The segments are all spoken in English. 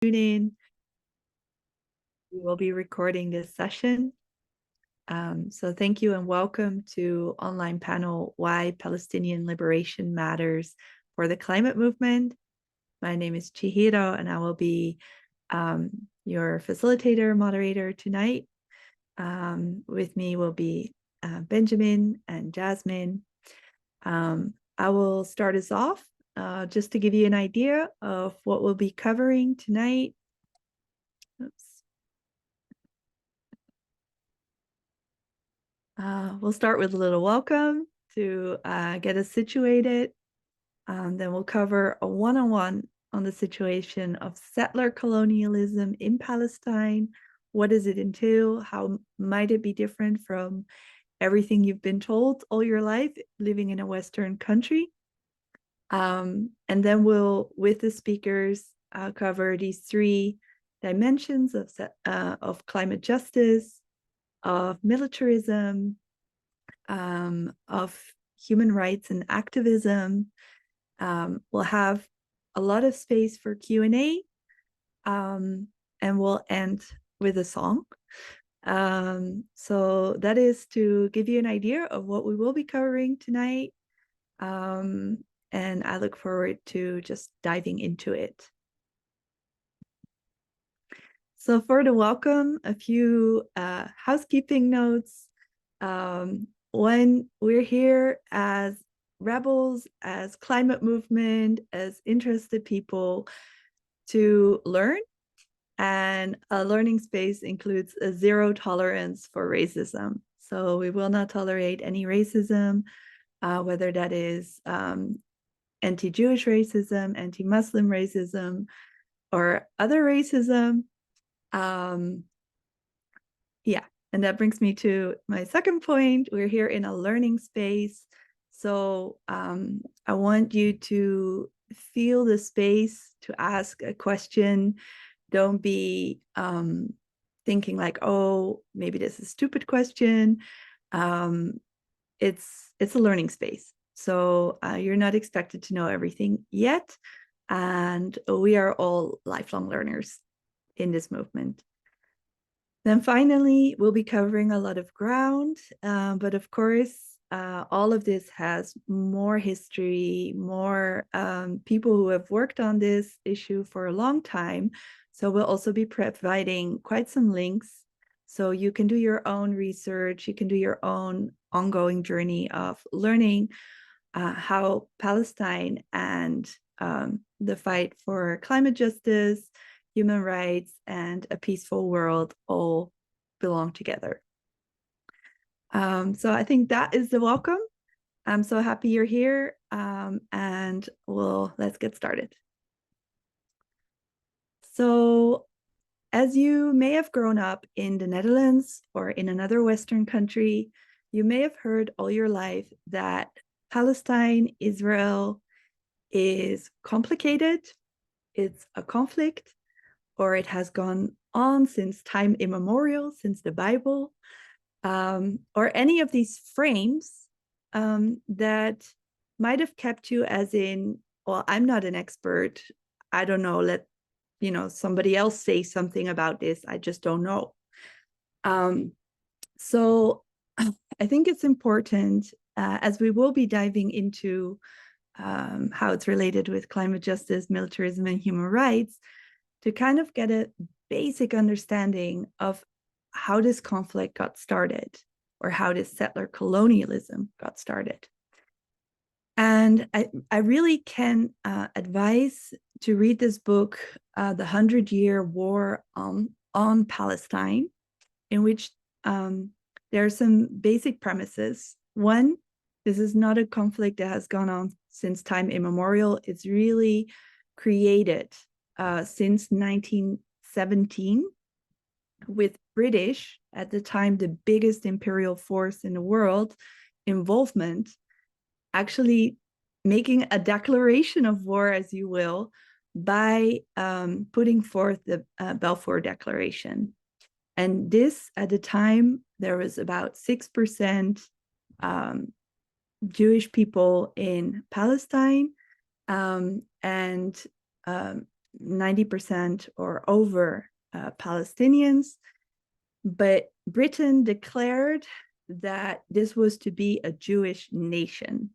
tune in. We will be recording this session. So thank you and welcome to online panel Why Palestinian Liberation Matters for the Climate Movement. My name is Chihiro and I will be your facilitator, moderator tonight. With me will be Benjamin and Jasmine. I will start us off just to give you an idea of what we'll be covering tonight. Oops. We'll start with a little welcome to get us situated. Then we'll cover a one-on-one on the situation of settler colonialism in Palestine. What does it entail? How might it be different from everything you've been told all your life living in a Western country? And then we'll, with the speakers, cover these three dimensions of climate justice, of militarism, of human rights and activism. We'll have a lot of space for Q&A, and we'll end with a song. So that is to give you an idea of what we will be covering tonight. And I look forward to just diving into it. So for the welcome, a few housekeeping notes. When we're here as rebels, as climate movement, as interested people to learn, and a learning space includes a zero tolerance for racism. So we will not tolerate any racism, whether that is anti-Jewish racism, anti-Muslim racism, or other racism. Yeah, and that brings me to my second point. We're here in a learning space. So I want you to feel the space to ask a question. Don't be thinking like, oh, maybe this is a stupid question. It's a learning space. So you're not expected to know everything yet. And we are all lifelong learners in this movement. Then finally, we'll be covering a lot of ground, but of course, all of this has more history, more people who have worked on this issue for a long time. So we'll also be providing quite some links so you can do your own research, you can do your own ongoing journey of learning how Palestine and the fight for climate justice, human rights, and a peaceful world all belong together. So I think that is the welcome. I'm so happy you're here, and let's get started. So as you may have grown up in the Netherlands or in another Western country, you may have heard all your life that Palestine, Israel is complicated, it's a conflict, or it has gone on since time immemorial, since the Bible, or any of these frames that might have kept you as in, well, I'm not an expert. I don't know, let somebody else say something about this. I just don't know. So I think it's important, as we will be diving into how it's related with climate justice, militarism, and human rights, to kind of get a basic understanding of how this conflict got started, or how this settler colonialism got started. And I really can advise to read this book, The 100-Year War on Palestine, in which there are some basic premises. One, this is not a conflict that has gone on since time immemorial. It's really created since 1917 with British, at the time the biggest imperial force in the world, involvement, actually making a declaration of war, as you will, by putting forth the Balfour Declaration. And this, at the time, there was about 6% Jewish people in Palestine, and 90% or over Palestinians. But Britain declared that this was to be a Jewish nation.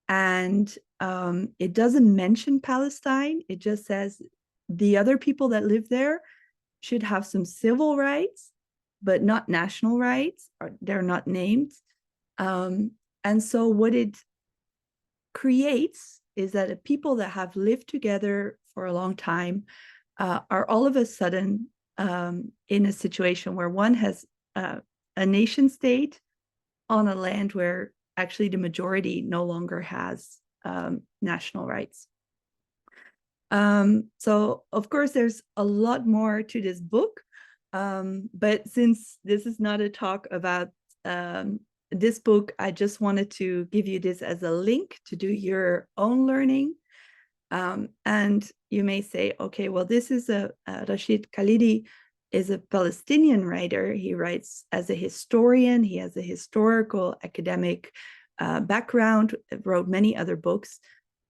And it doesn't mention Palestine. It just says the other people that live there should have some civil rights, but not national rights. Or they're not named. And so what it creates is that the people that have lived together for a long time are all of a sudden in a situation where one has a nation state on a land where actually the majority no longer has national rights. So of course there's a lot more to this book, but since this is not a talk about this book, I just wanted to give you this as a link to do your own learning. And you may say, okay, well, this is Rashid Khalidi is a Palestinian writer. He writes as a historian. He has a historical academic background, wrote many other books.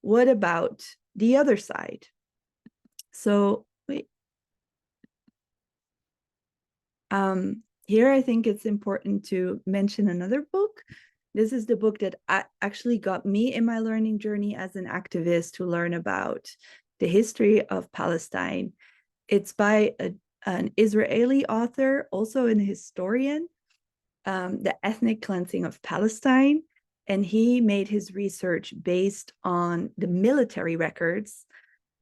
What about the other side? So wait. Here I think it's important to mention another book. This is the book that actually got me in my learning journey as an activist to learn about the history of Palestine. It's by an Israeli author, also an historian, The Ethnic Cleansing of Palestine. And he made his research based on the military records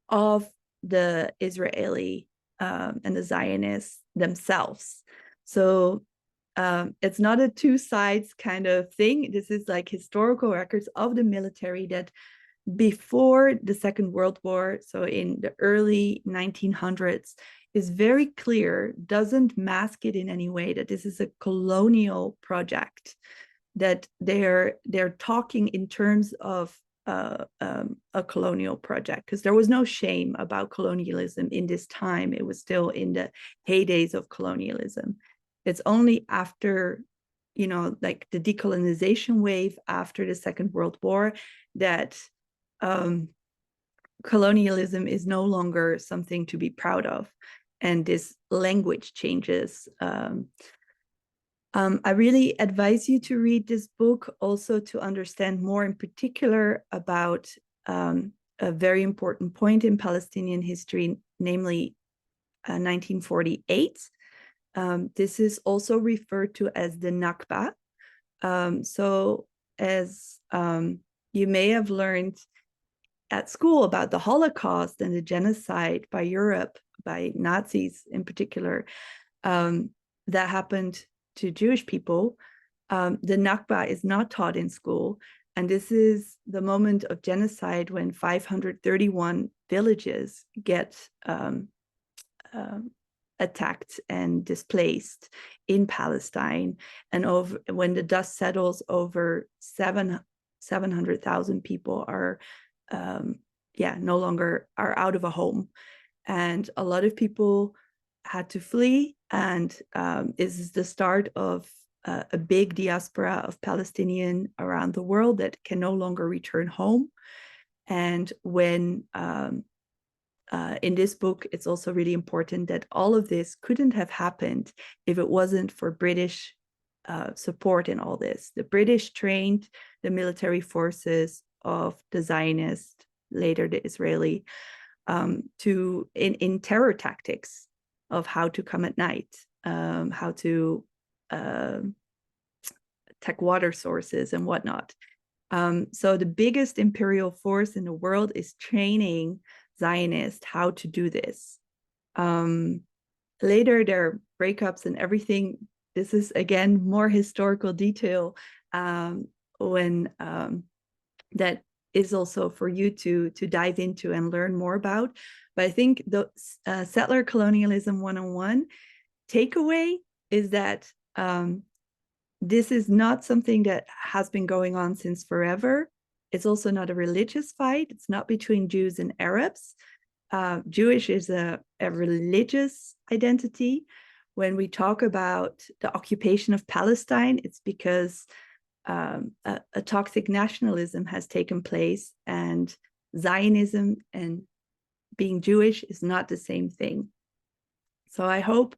of the Israeli and the Zionists themselves. So it's not a two sides kind of thing. This is like historical records of the military that before the Second World War, so in the early 1900s, is very clear, doesn't mask it in any way, that this is a colonial project, that they're talking in terms of a colonial project, because there was no shame about colonialism in this time. It was still in the heydays of colonialism. It's only after, like the decolonization wave after the Second World War that colonialism is no longer something to be proud of, and this language changes. I really advise you to read this book also to understand more in particular about a very important point in Palestinian history, namely 1948. This is also referred to as the Nakba. So as you may have learned at school about the Holocaust and the genocide by Europe, by Nazis in particular, that happened to Jewish people, the Nakba is not taught in school. And this is the moment of genocide when 531 villages get attacked and displaced in Palestine. And when the dust settles, over 700,000 people are no longer are out of a home. And a lot of people had to flee, and this is the start of a big diaspora of Palestinians around the world that can no longer return home. And when in this book, it's also really important that all of this couldn't have happened if it wasn't for British support in all this. The British trained the military forces of the Zionists, later the Israeli, in terror tactics of how to come at night, how to attack water sources and whatnot. So the biggest imperial force in the world is training Zionists how to do this. Later, there are breakups and everything. This is, again, more historical detail when that is also for you to dive into and learn more about. But I think the Settler Colonialism 101 takeaway is that this is not something that has been going on since forever. It's also not a religious fight. It's not between Jews and Arabs. Jewish is a religious identity. When we talk about the occupation of Palestine, it's because a toxic nationalism has taken place, and Zionism and being Jewish is not the same thing. So I hope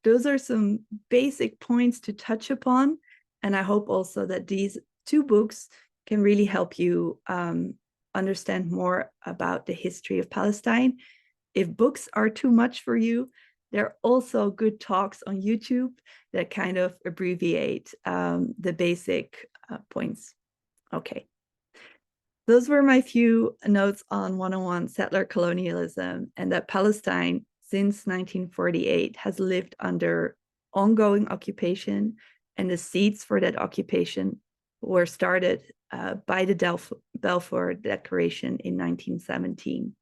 those are some basic points to touch upon. And I hope also that these two books can really help you understand more about the history of Palestine. If books are too much for you, there are also good talks on YouTube that kind of abbreviate the basic points. Okay. Those were my few notes on 101 settler colonialism, and that Palestine since 1948 has lived under ongoing occupation, and the seeds for that occupation were started by the Balfour Declaration in 1917.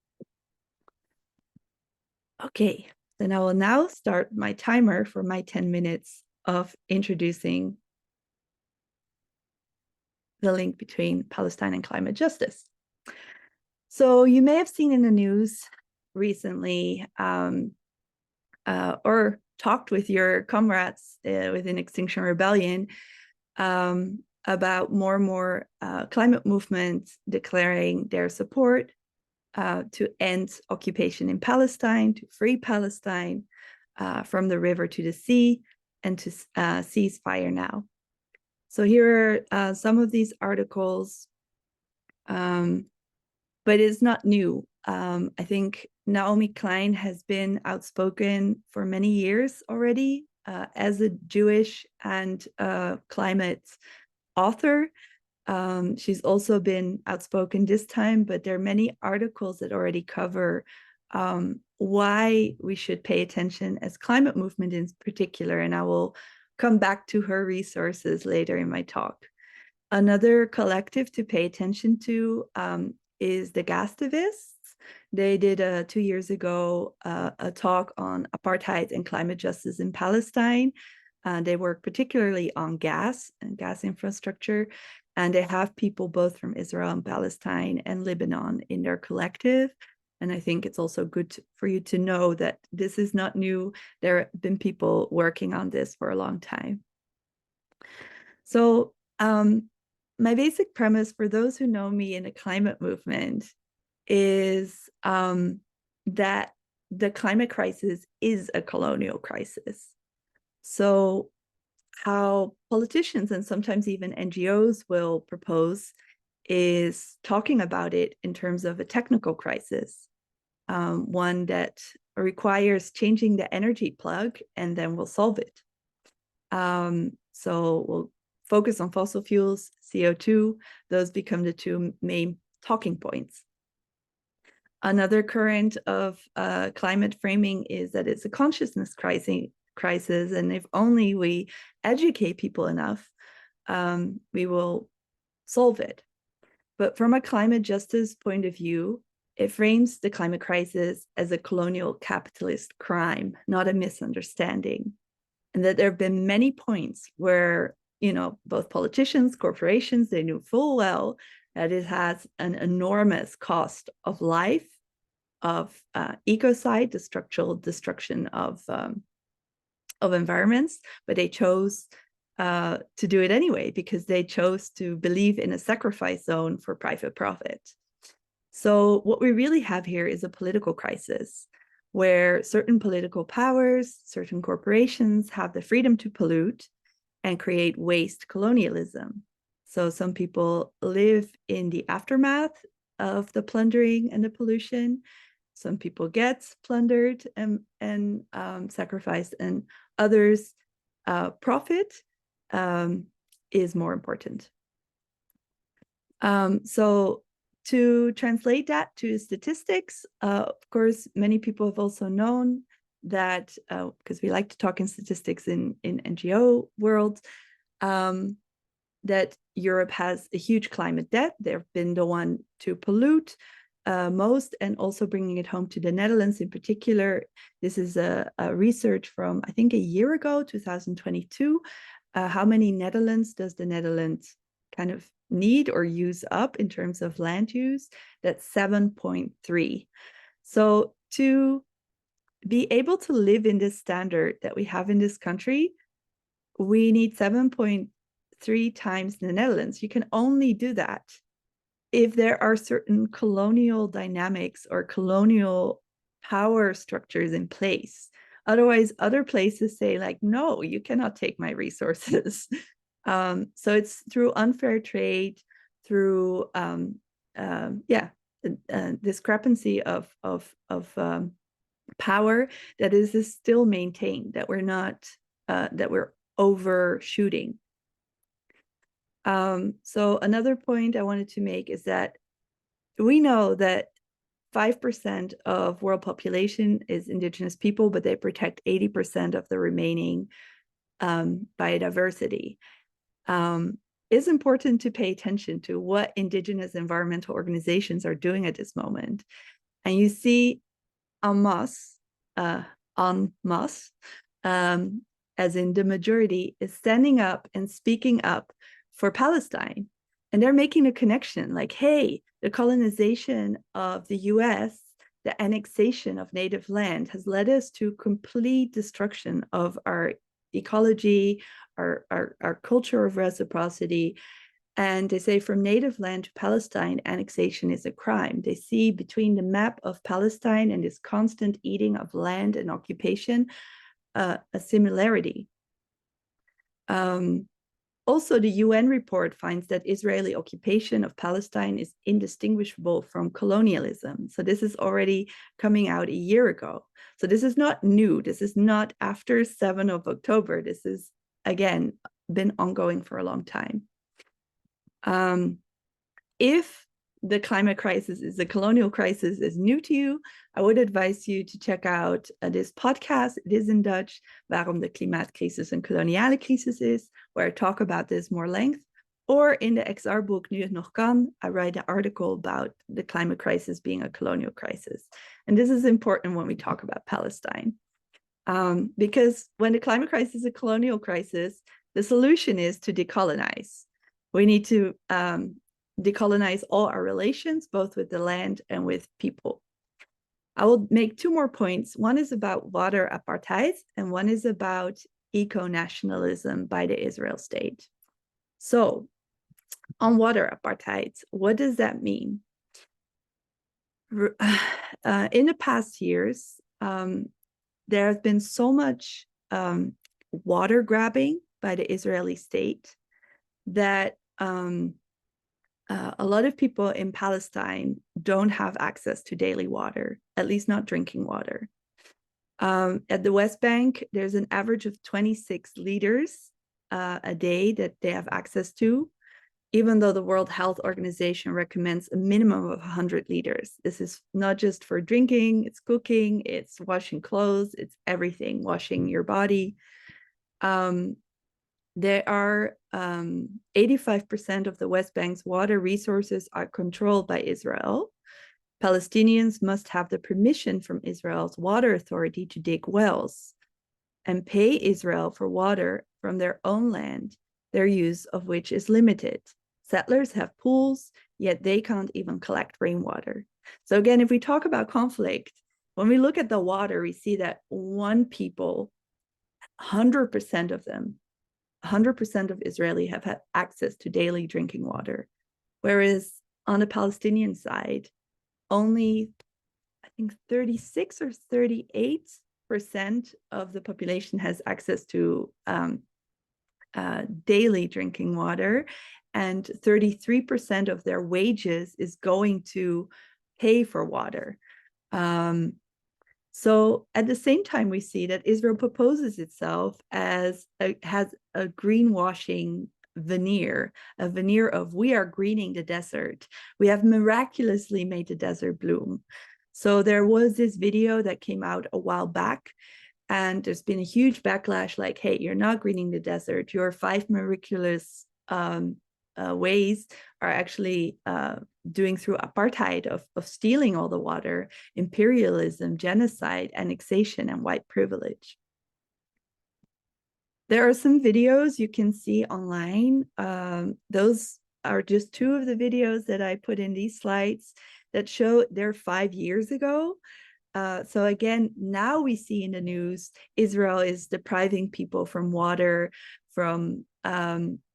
Okay, then I will now start my timer for my 10 minutes of introducing the link between Palestine and climate justice. So you may have seen in the news recently or talked with your comrades within Extinction Rebellion about more and more climate movements declaring their support to end occupation in Palestine, to free Palestine from the river to the sea, and to cease fire now. So here are some of these articles, but it's not new. I think Naomi Klein has been outspoken for many years already as a Jewish and climate author. She's also been outspoken this time, but there are many articles that already cover why we should pay attention as climate movement in particular, and I will come back to her resources later in my talk. Another collective to pay attention to is the Gastivists. They did 2 years ago a talk on apartheid and climate justice in Palestine. They work particularly on gas and gas infrastructure, and they have people both from Israel and Palestine and Lebanon in their collective. And I think it's also good for you to know that this is not new. There have been people working on this for a long time. So my basic premise for those who know me in the climate movement is that the climate crisis is a colonial crisis. So how politicians and sometimes even NGOs will propose is talking about it in terms of a technical crisis, one that requires changing the energy plug, and then we'll solve it. So we'll focus on fossil fuels, CO2, those become the two main talking points. Another current of climate framing is that it's a consciousness crisis, and if only we educate people enough, we will solve it. But from a climate justice point of view, it frames the climate crisis as a colonial capitalist crime, not a misunderstanding. And that there have been many points where, you know, both politicians, corporations, they knew full well that it has an enormous cost of life, of ecocide, the structural destruction of environments, but they chose to do it anyway because they chose to believe in a sacrifice zone for private profit. So what we really have here is a political crisis where certain political powers, certain corporations have the freedom to pollute and create waste colonialism. So some people live in the aftermath of the plundering and the pollution. Some people get plundered and sacrificed, and others profit is more important. So to translate that to statistics, of course, many people have also known that, because we like to talk in statistics in NGO world, that Europe has a huge climate debt. They've been the one to pollute most, and also bringing it home to the Netherlands in particular. This is a research from, I think, a year ago, 2022. How many Netherlands does the Netherlands kind of need or use up in terms of land use? That's 7.3. So to be able to live in this standard that we have in this country, we need 7.3 times the Netherlands. You can only do that if there are certain colonial dynamics or colonial power structures in place. Otherwise, other places say, like, no, you cannot take my resources. So it's through unfair trade, through discrepancy of power that is still maintained, that we're not that we're overshooting. So another point I wanted to make is that we know that 5% of world population is indigenous people, but they protect 80% of the remaining biodiversity. It's important to pay attention to what indigenous environmental organizations are doing at this moment. And you see en masse, as in the majority, is standing up and speaking up for Palestine. And they're making a connection like, hey, the colonization of the US, the annexation of native land has led us to complete destruction of our ecology, our culture of reciprocity. And they say from native land to Palestine, annexation is a crime. They see between the map of Palestine and this constant eating of land and occupation, a similarity. Also, the UN report finds that Israeli occupation of Palestine is indistinguishable from colonialism. So this is already coming out a year ago. So this is not new. This is not after 7th of October. This is, again, been ongoing for a long time. If the climate crisis is a colonial crisis is new to you, I would advise you to check out this podcast. It is in Dutch, Waarom de Klimaatcrisis een koloniale crisis is, where I talk about this more length. Or in the XR book, Nu het nog kan, I write an article about the climate crisis being a colonial crisis. And this is important when we talk about Palestine. Because when the climate crisis is a colonial crisis, the solution is to decolonize. We need to decolonize all our relations, both with the land and with people. I will make two more points. One is about water apartheid, and one is about eco-nationalism by the Israel state. So, on water apartheid, what does that mean? In the past years, there has been so much water grabbing by the Israeli state that a lot of people in Palestine don't have access to daily water, at least not drinking water. At the West Bank, there's an average of 26 liters a day that they have access to, even though the World Health Organization recommends a minimum of 100 liters. This is not just for drinking, it's cooking, it's washing clothes, it's everything, washing your body. There are 85% of the West Bank's water resources are controlled by Israel. Palestinians must have the permission from Israel's water authority to dig wells and pay Israel for water from their own land, their use of which is limited. Settlers have pools, yet they can't even collect rainwater. So again, if we talk about conflict, when we look at the water, we see that one people, 100% of them, 100% of Israeli have had access to daily drinking water. Whereas on the Palestinian side, only, I think 36 or 38% of the population has access to daily drinking water, and 33% of their wages is going to pay for water. So at the same time, we see that Israel proposes itself as has a greenwashing veneer, a veneer of we are greening the desert. We have miraculously made the desert bloom. So there was this video that came out a while back, and there's been a huge backlash like, hey, you're not greening the desert. Your 5 miraculous ways are actually doing through apartheid of stealing all the water, imperialism, genocide, annexation, and white privilege. There are some videos you can see online. Those are just two of the videos that I put in these slides that show they're 5 years ago. So again, now we see in the news, Israel is depriving people from water, from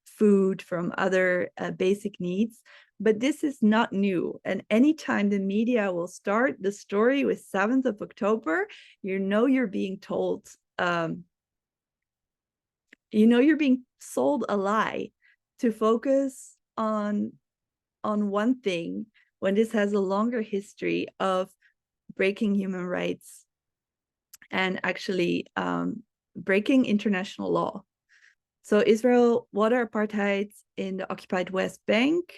food, from other basic needs. But this is not new. And anytime the media will start the story with 7th of October, you know you're being told, you're being sold a lie to focus on one thing when this has a longer history of breaking human rights and actually breaking international law. So Israel water apartheid in the occupied West Bank.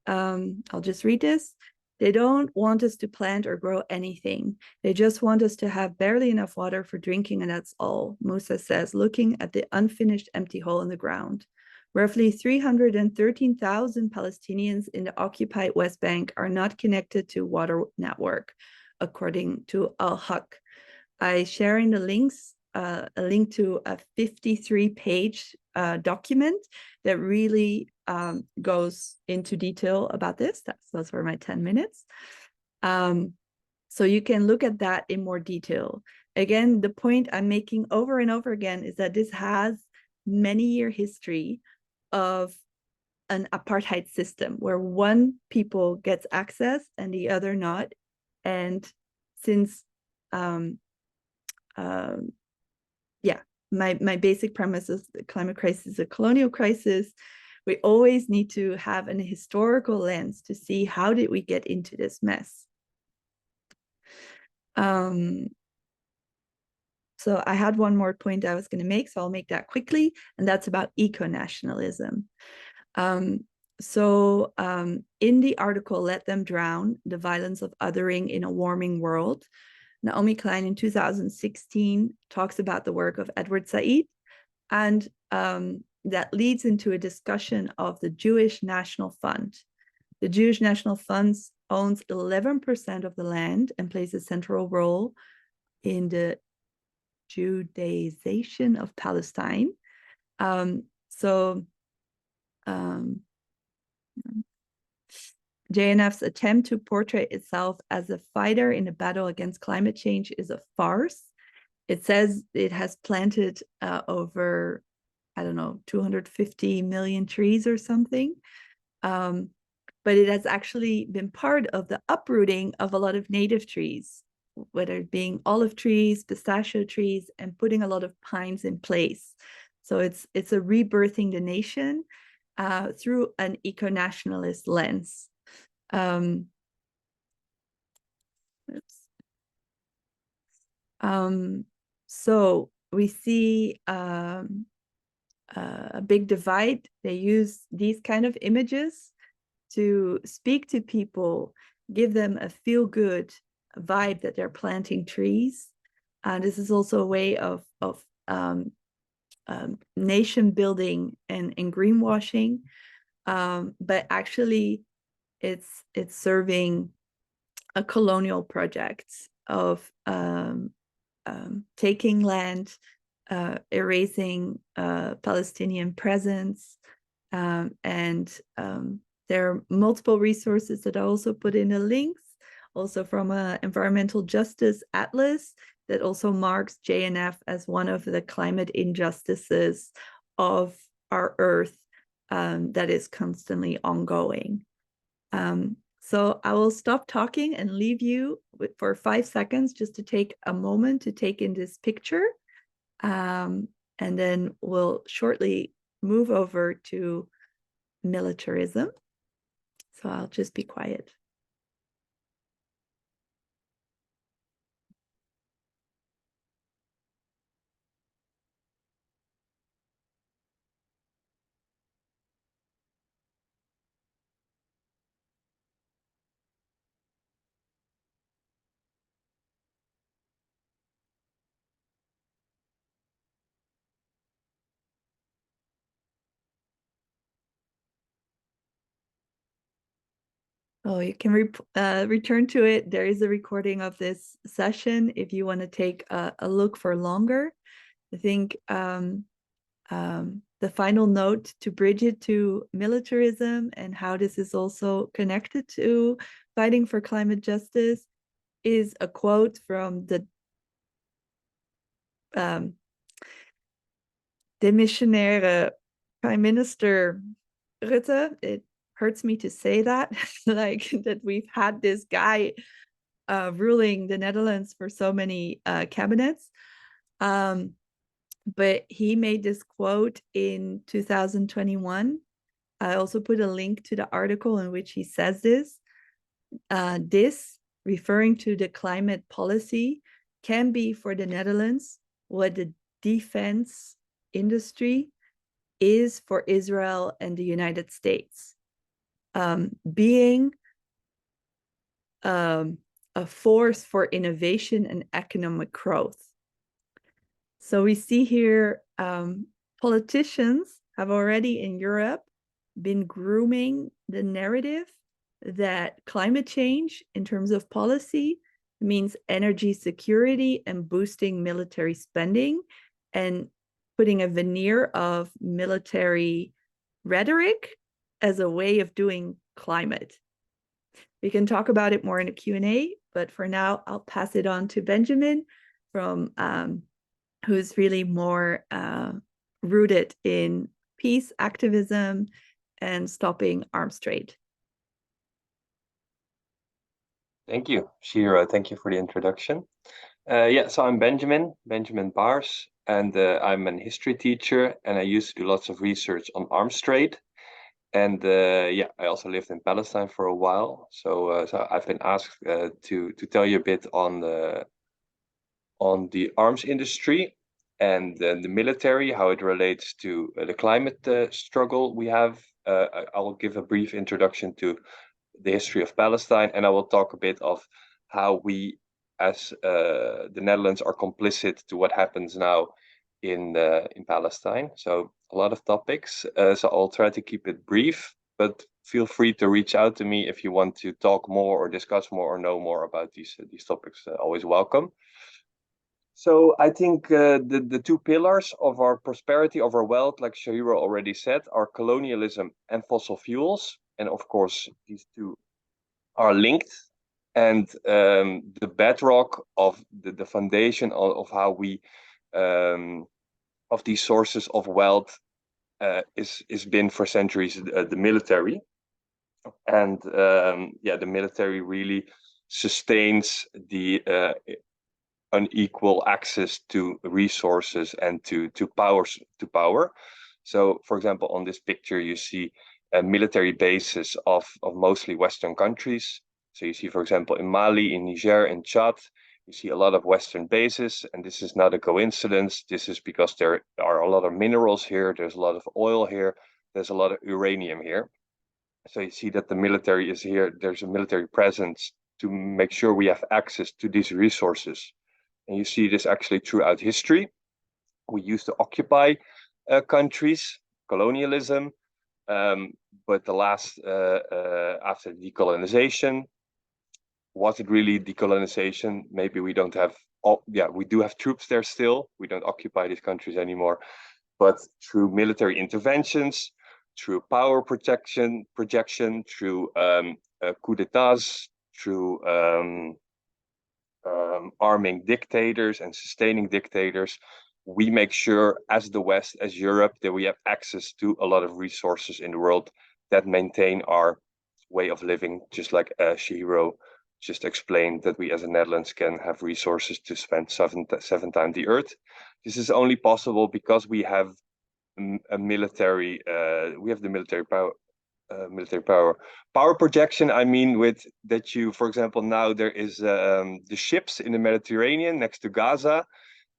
I'll just read this. They don't want us to plant or grow anything. They just want us to have barely enough water for drinking, and that's all, Musa says, looking at the unfinished empty hole in the ground. Roughly 313,000 Palestinians in the occupied West Bank are not connected to water network, according to Al-Haq. I share in the links a link to a 53-page document that really goes into detail about this. Those were my 10 minutes. So you can look at that in more detail. Again, the point I'm making over and over again is that this has many-year history of an apartheid system where one people gets access and the other not. And since yeah, my basic premise is the climate crisis is a colonial crisis. We always need to have an historical lens to see how did we get into this mess. So I had one more point I was going to make, so I'll make that quickly, and that's about eco-nationalism. In the article, Let Them Drown, The Violence of Othering in a Warming World, Naomi Klein in 2016 talks about the work of Edward Said, and that leads into a discussion of the Jewish National Fund. The Jewish National Fund owns 11% of the land and plays a central role in the Judaization of Palestine. JNF's attempt to portray itself as a fighter in a battle against climate change is a farce. It says it has planted over, 250 million trees or something. But it has actually been part of the uprooting of a lot of native trees, whether it being olive trees, pistachio trees, and putting a lot of pines in place. So it's a rebirthing the nation through an eco-nationalist lens. So we see a big divide. They use these kind of images to speak to people, give them a feel-good vibe that they're planting trees. This is also a way of nation building and greenwashing, but actually it's serving a colonial project of taking land, erasing Palestinian presence, and there are multiple resources that I also put in the links, also from an environmental justice atlas that also marks JNF as one of the climate injustices of our Earth that is constantly ongoing. So I will stop talking and leave you for 5 seconds just to take a moment to take in this picture. And then we'll shortly move over to militarism. So I'll just be quiet. Oh, you can return to it. There is a recording of this session if you want to take a look for longer. I think the final note to bridge it to militarism and how this is also connected to fighting for climate justice is a quote from the demissionaire Prime Minister Rutte. hurts me to say that, like that we've had this guy ruling the Netherlands for so many cabinets. But he made this quote in 2021. I also put a link to the article in which he says this. This, referring to the climate policy, can be for the Netherlands what the defense industry is for Israel and the United States. Being a force for innovation and economic growth. So we see here politicians have already in Europe been grooming the narrative that climate change in terms of policy means energy security and boosting military spending and putting a veneer of military rhetoric as a way of doing climate. We can talk about it more in a Q&A, but for now, I'll pass it on to Benjamin from who's really more rooted in peace activism and stopping arms trade. Thank you, Shira. Thank you for the introduction. So I'm Benjamin Baars, and I'm an history teacher, and I used to do lots of research on arms trade. And I also lived in Palestine for a while. So I've been asked to tell you a bit on the arms industry and the military, how it relates to the climate struggle we have. I will give a brief introduction to the history of Palestine, and I will talk a bit of how we, as the Netherlands, are complicit to what happens now in Palestine. So a lot of topics. So I'll try to keep it brief, but feel free to reach out to me if you want to talk more or discuss more or know more about these topics. Always welcome. So I think the two pillars of our prosperity, of our wealth, like Shahira already said, are colonialism and fossil fuels. And of course, these two are linked. And the bedrock of the foundation of how we, of these sources of wealth is been for centuries the military. And the military really sustains the unequal access to resources and to power. So, for example, on this picture, you see military bases of mostly Western countries. So you see, for example, in Mali, in Niger, in Chad, you see a lot of Western bases, and this is not a coincidence. This is because there are a lot of minerals here. There's a lot of oil here. There's a lot of uranium here. So you see that the military is here. There's a military presence to make sure we have access to these resources. And you see this actually throughout history. We used to occupy countries, colonialism, but the last, after decolonization, was it really decolonization? Maybe we don't have, we do have troops there still. We don't occupy these countries anymore. But through military interventions, through power projection, through coup d'etats, through arming dictators and sustaining dictators, we make sure as the West, as Europe, that we have access to a lot of resources in the world that maintain our way of living, just like Shihiro just explained, that we as the Netherlands can have resources to spend seven times the earth. This is only possible because we have a military, we have the military power. Power projection, I mean, with that you, for example, now there is the ships in the Mediterranean next to Gaza,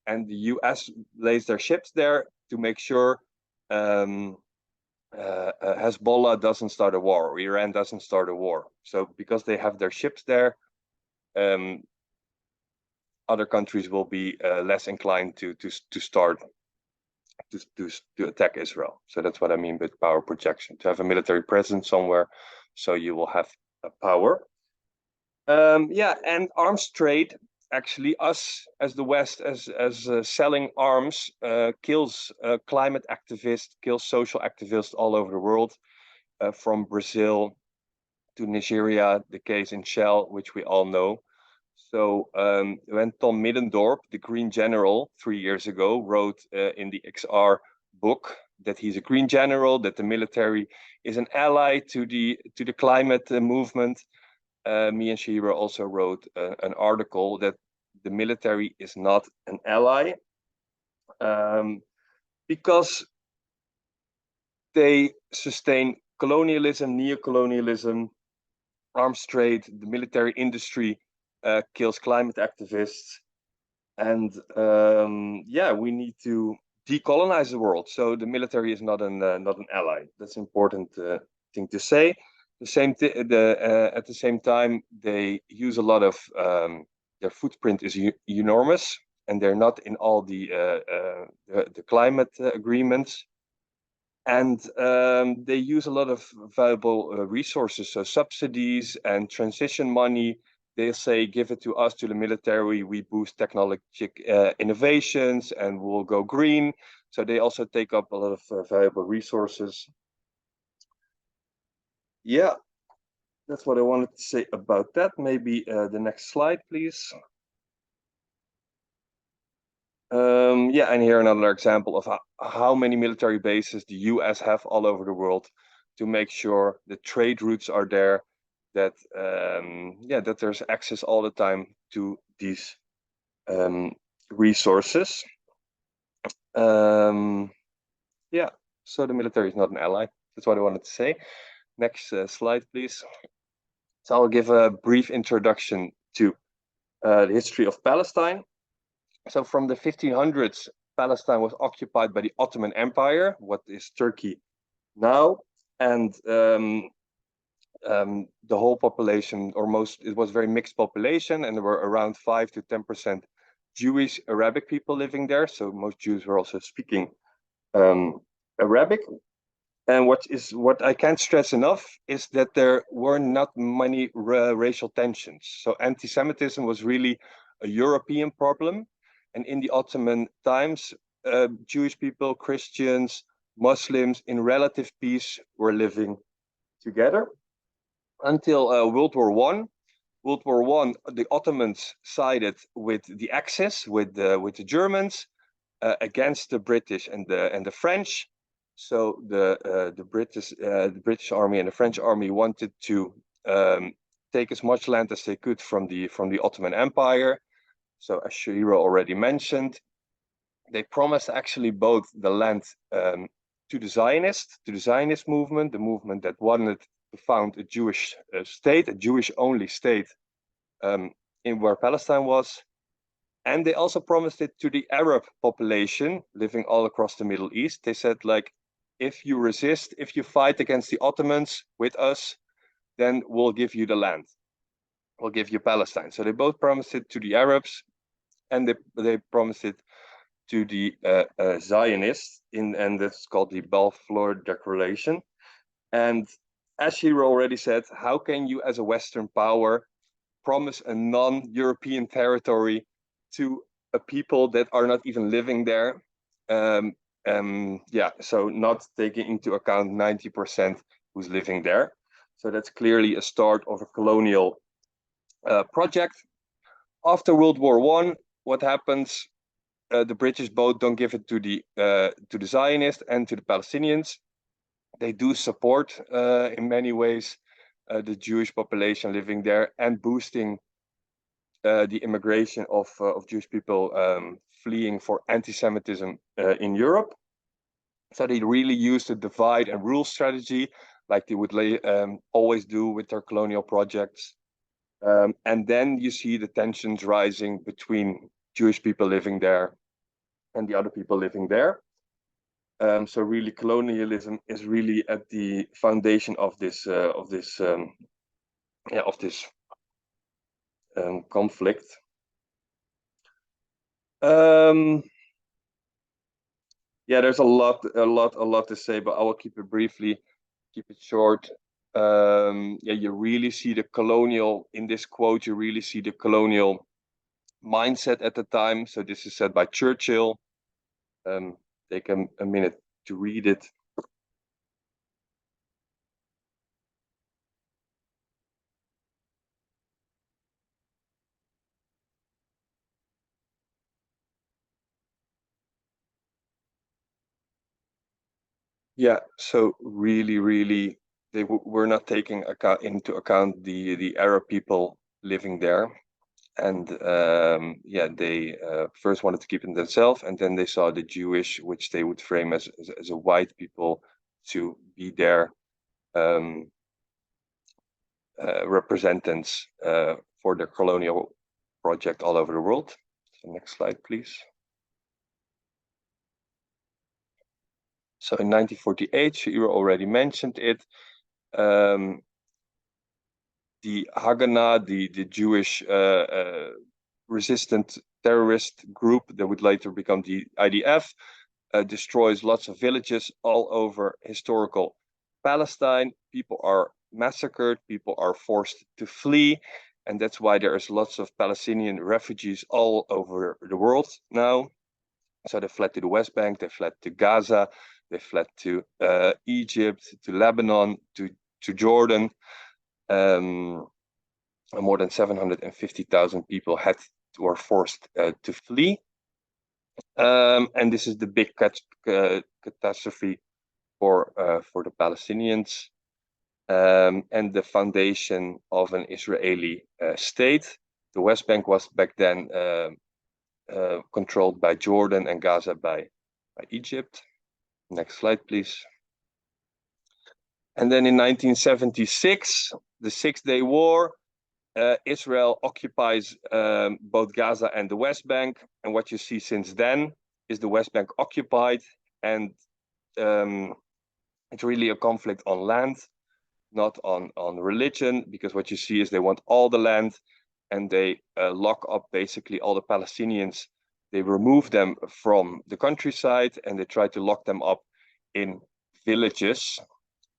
and the US lays their ships there to make sure Hezbollah doesn't start a war, or Iran doesn't start a war. So because they have their ships there, other countries will be less inclined to start to attack Israel. So that's what I mean with power projection, to have a military presence somewhere, so you will have power. And arms trade, actually, us as the West, as selling arms, kills climate activists, kills social activists all over the world, from Brazil to Nigeria, the case in Shell, which we all know. So when Tom Middendorp, the Green General, 3 years ago, wrote in the XR book, that he's a green general, that the military is an ally to the climate movement. Me and Shihiro also wrote an article that the military is not an ally, because they sustain colonialism, neocolonialism, arms trade. The military industry kills climate activists, and yeah, we need to decolonize the world. So the military is not an ally. That's an important thing to say. At the same time, they use a lot of their footprint is enormous, and they're not in all the climate agreements. And they use a lot of valuable resources, so subsidies and transition money. They say, give it to us, to the military, we boost technology innovations and we'll go green. So they also take up a lot of valuable resources. Yeah, that's what I wanted to say about that. Maybe the next slide, please. Yeah, and here another example of how many military bases the US have all over the world to make sure the trade routes are there, that yeah, that there's access all the time to these resources. Yeah, so the military is not an ally. That's what I wanted to say. Next slide, please. So I'll give a brief introduction to the history of Palestine. So from the 1500s, Palestine was occupied by the Ottoman Empire, what is Turkey now, and the whole population, or most, it was a very mixed population, and there were around 5 to 10% Jewish Arabic people living there. So most Jews were also speaking Arabic. And what I can't stress enough is that there were not many racial tensions. So anti-Semitism was really a European problem. And in the Ottoman times, Jewish people, Christians, Muslims in relative peace were living together until World War One. World War One, the Ottomans sided with the Axis, with the Germans, against the British and the French. So the British army and the French army wanted to take as much land as they could from the Ottoman Empire. So as Shihiro already mentioned, they promised actually both the land to the Zionist movement, the movement that wanted to found a Jewish state, a Jewish-only state in where Palestine was. And they also promised it to the Arab population living all across the Middle East. They said, like, if you resist, if you fight against the Ottomans with us, then we'll give you the land. We'll give you Palestine. So they both promised it to the Arabs, and they promised it to the Zionists, and that's called the Balfour Declaration. And as Shiro already said, how can you as a Western power promise a non-European territory to a people that are not even living there? Yeah, so not taking into account 90% who's living there. So that's clearly a start of a colonial project. After World War One, what happens? The British both don't give it to the Zionists and to the Palestinians. They do support in many ways the Jewish population living there and boosting the immigration of Jewish people fleeing for anti-Semitism in Europe. So they really used the divide and rule strategy, like they would always do with their colonial projects. And then you see the tensions rising between Jewish people living there and the other people living there. So really, colonialism is really at the foundation of this conflict. Yeah, there's a lot to say, but I will keep it briefly, keep it short. Yeah, you really see the colonial in this quote. You really see the colonial mindset at the time. So this is said by Churchill. Take a minute to read it. Yeah, so really, they were not taking into account the Arab people living there, and yeah, they first wanted to keep it themselves, and then they saw the Jewish, which they would frame as a white people, to be their um, representatives for their colonial project all over the world. So next slide, please. So in 1948, Shira already mentioned it. Um, the Haganah, the Jewish resistant terrorist group that would later become the IDF, destroys lots of villages all over historical Palestine. People are massacred, people are forced to flee, and that's why there is lots of Palestinian refugees all over the world now. So they fled to the West Bank, they fled to Gaza, they fled to Egypt, to Lebanon, to Jordan. Um, More than 750,000 people were forced to flee. And this is the big catastrophe for the Palestinians, and the foundation of an Israeli state. The West Bank was back then controlled by Jordan and Gaza by Egypt. Next slide, please. And then in 1976, the Six-Day War, Israel occupies both Gaza and the West Bank. And what you see since then is the West Bank occupied, and it's really a conflict on land, not on religion, because what you see is they want all the land, and they lock up basically all the Palestinians. They remove them from the countryside, and they try to lock them up in villages.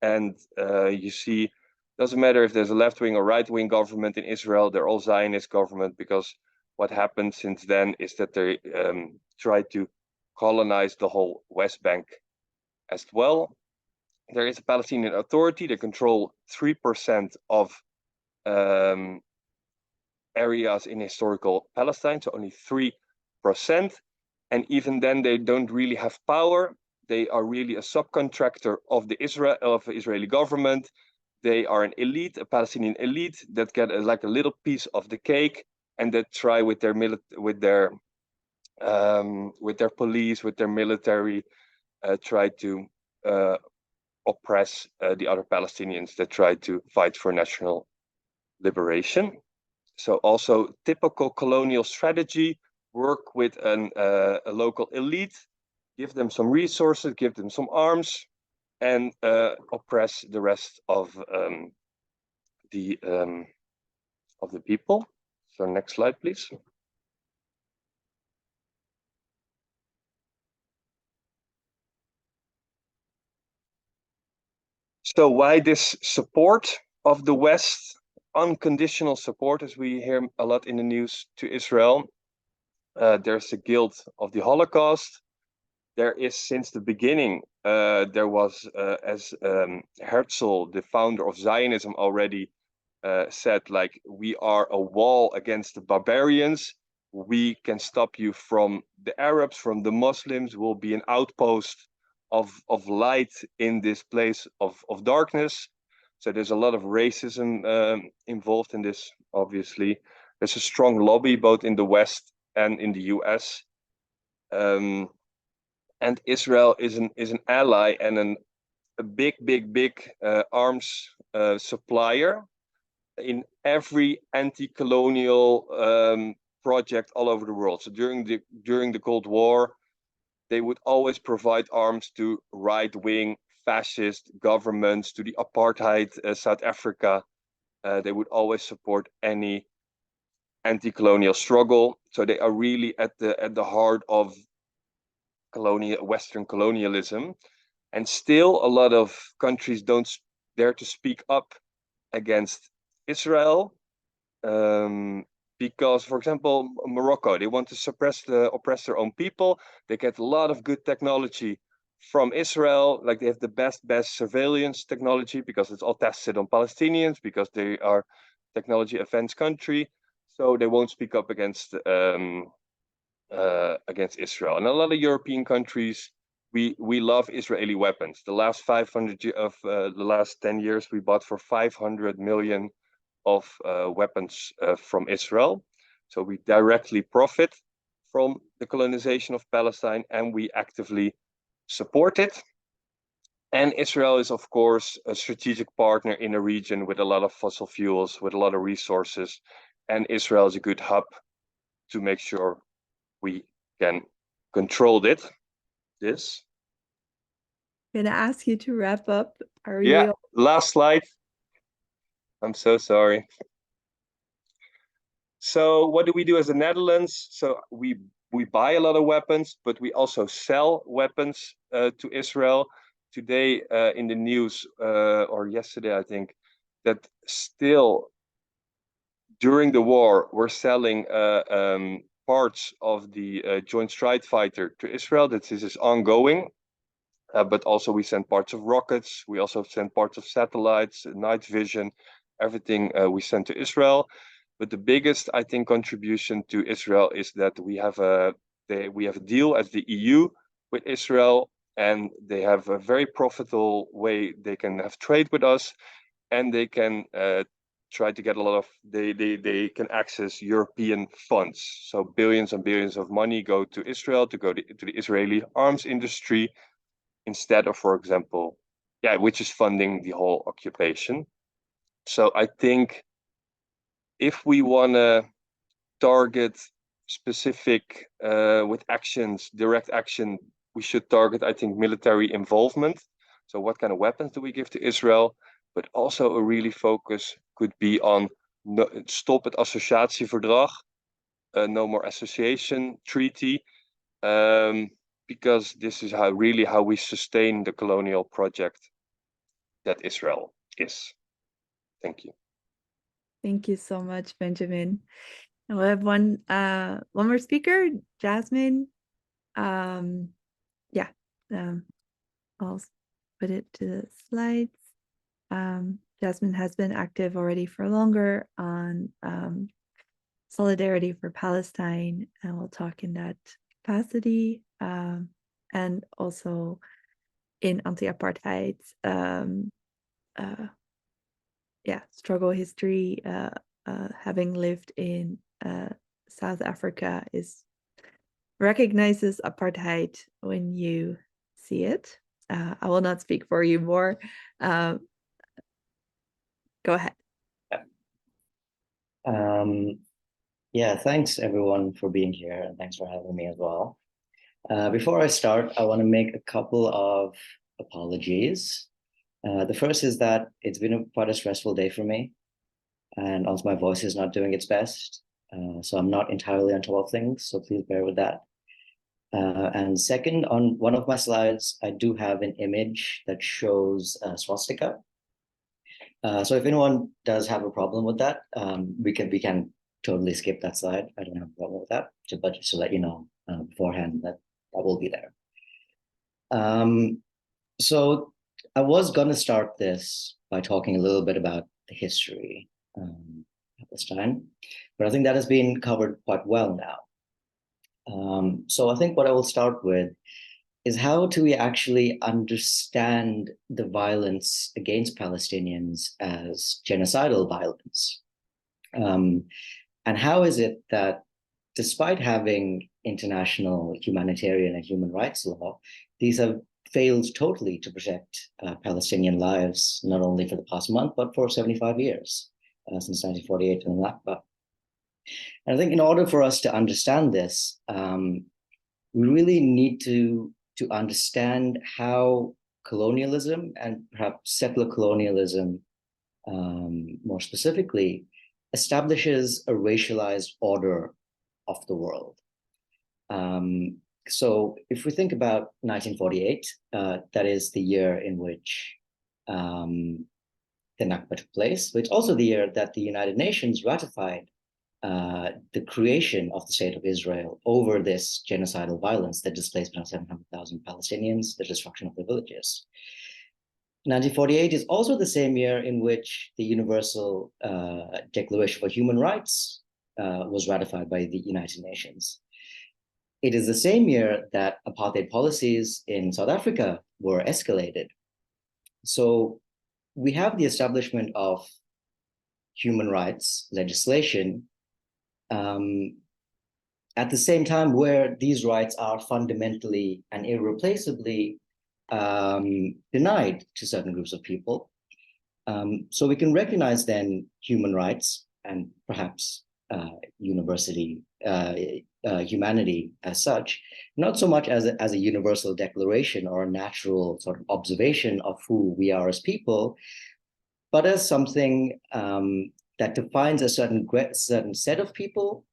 And you see, doesn't matter if there's a left-wing or right-wing government in Israel, they're all Zionist government, because what happened since then is that they try to colonize the whole West Bank as well. There is a Palestinian Authority. They control 3% of areas in historical Palestine, so only 3%. And even then, they don't really have power. They are really a subcontractor of the Israeli government. They are an elite, a Palestinian elite that get like a little piece of the cake, and that try with their police, with their military, try to oppress the other Palestinians that try to fight for national liberation. So also typical colonial strategy: work with a local elite, give them some resources, give them some arms, and oppress the rest the of the people. So next slide, please. So why this support of the West, unconditional support, as we hear a lot in the news, to Israel? There's the guilt of the Holocaust. There is, since the beginning, there was, as Herzl, the founder of Zionism, already said, like, we are a wall against the barbarians. We can stop you from the Arabs, from the Muslims. We'll be an outpost of light in this place of darkness. So there's a lot of racism involved in this, obviously. There's a strong lobby both in the West and in the US. And Israel is an ally and a big arms supplier in every anti-colonial project all over the world. So during the Cold War, they would always provide arms to right-wing fascist governments, to the apartheid South Africa. They would always support any anti-colonial struggle. So they are really at the heart of Western colonialism. And still, a lot of countries don't dare to speak up against Israel, because, for example, Morocco, they want to oppress their own people. They get a lot of good technology from Israel, like they have the best surveillance technology, because it's all tested on Palestinians, because they are technology advanced country. So they won't speak up against Israel. And a lot of European countries, we love Israeli weapons. The last 10 years, we bought for 500 million of weapons from Israel. So we directly profit from the colonization of Palestine, and we actively support it. And Israel is, of course, a strategic partner in a region with a lot of fossil fuels, with a lot of resources. And Israel is a good hub to make sure we can control this. I'm gonna ask you to wrap up. Yeah, last slide. I'm so sorry. So what do we do as the Netherlands? So we buy a lot of weapons, but we also sell weapons to Israel. Today in the news, or yesterday, I think, that still during the war, we're selling parts of the Joint Strike Fighter to Israel. That this is ongoing. But also we send parts of rockets. We also send parts of satellites, night vision, everything we send to Israel. But the biggest, I think, contribution to Israel is that we have a deal as the EU with Israel, and they have a very profitable way they can have trade with us, and they can try to get a lot of they can access European funds. So billions and billions of money go to Israel to the Israeli arms industry instead of, for example, which is funding the whole occupation. So I think if we want to target specific with actions, direct action, we should target, I think, military involvement. So what kind of weapons do we give to Israel? But also a really focus could be on stop het associatieverdrag, no more association treaty, because this is how we sustain the colonial project that Israel is. Thank you. Thank you so much, Benjamin. And we'll have one more speaker, Jasmine. I'll put it to the slides. Jasmine has been active already for longer on solidarity for Palestine, and we'll talk in that capacity, and also in anti-apartheid struggle history. Having lived in South Africa recognizes apartheid when you see it. I will not speak for you more. Go ahead. Thanks everyone for being here, and thanks for having me as well. Before I start, I want to make a couple of apologies. The first is that it's been quite a stressful day for me, and also my voice is not doing its best, so I'm not entirely on top of things, so please bear with that. And second, on one of my slides, I do have an image that shows a swastika. So if anyone does have a problem with that, we can totally skip that slide. I don't have a problem with that, but just to let you know beforehand that will be there. So I was going to start this by talking a little bit about the history of Palestine, but I think that has been covered quite well now. So I think what I will start with is how do we actually understand the violence against Palestinians as genocidal violence? And how is it that despite having international humanitarian and human rights law, these have failed totally to protect Palestinian lives, not only for the past month, but for 75 years, since 1948 and the Nakba. And I think in order for us to understand this, we really need to understand how colonialism and perhaps settler colonialism, more specifically, establishes a racialized order of the world. So if we think about 1948, that is the year in which the Nakba took place, but it's also the year that the United Nations ratified the creation of the State of Israel over this genocidal violence that displaced around 700,000 Palestinians, the destruction of their villages. 1948 is also the same year in which the Universal Declaration for Human Rights was ratified by the United Nations. it is the same year that apartheid policies in South Africa were escalated. So we have the establishment of human rights legislation at the same time where these rights are fundamentally and irreplaceably denied to certain groups of people. So we can recognize then human rights and perhaps humanity as such, not so much as a universal declaration or a natural sort of observation of who we are as people, but as something that defines a certain set of people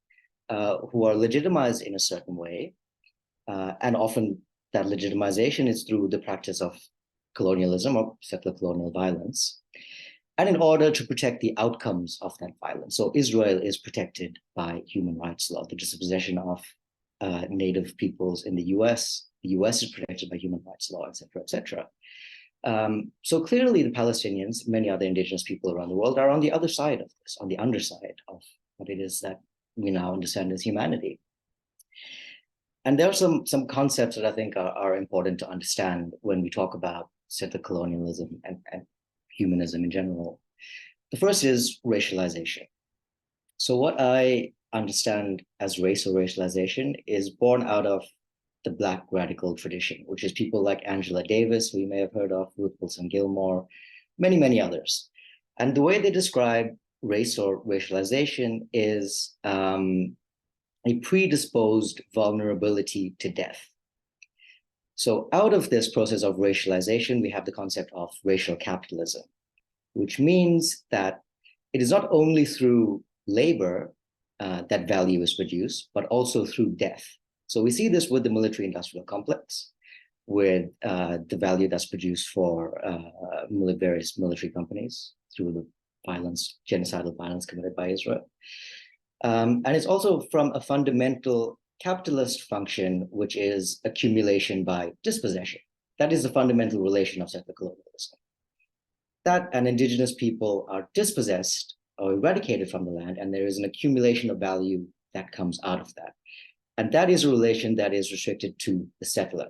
who are legitimized in a certain way. And often that legitimization is through the practice of colonialism or settler colonial violence, and in order to protect the outcomes of that violence. So Israel is protected by human rights law, the dispossession of native peoples in the US is protected by human rights law, et cetera, et cetera. So clearly the Palestinians, many other indigenous people around the world, are on the other side of this, on the underside of what it is that we now understand as humanity. And there are some concepts that I think are important to understand when we talk about settler colonialism and humanism in general. The first is racialization. So what I understand as race or racialization is born out of the Black radical tradition, which is people like Angela Davis, who you may have heard of, Ruth Wilson Gilmore, many, many others. And the way they describe race or racialization is a predisposed vulnerability to death. So out of this process of racialization, we have the concept of racial capitalism, which means that it is not only through labor that value is produced, but also through death. So we see this with the military-industrial complex, with the value that's produced for various military companies through the violence, genocidal violence committed by Israel. And it's also from a fundamental capitalist function, which is accumulation by dispossession. That is the fundamental relation of settler colonialism. That and indigenous people are dispossessed or eradicated from the land, and there is an accumulation of value that comes out of that. And that is a relation that is restricted to the settler.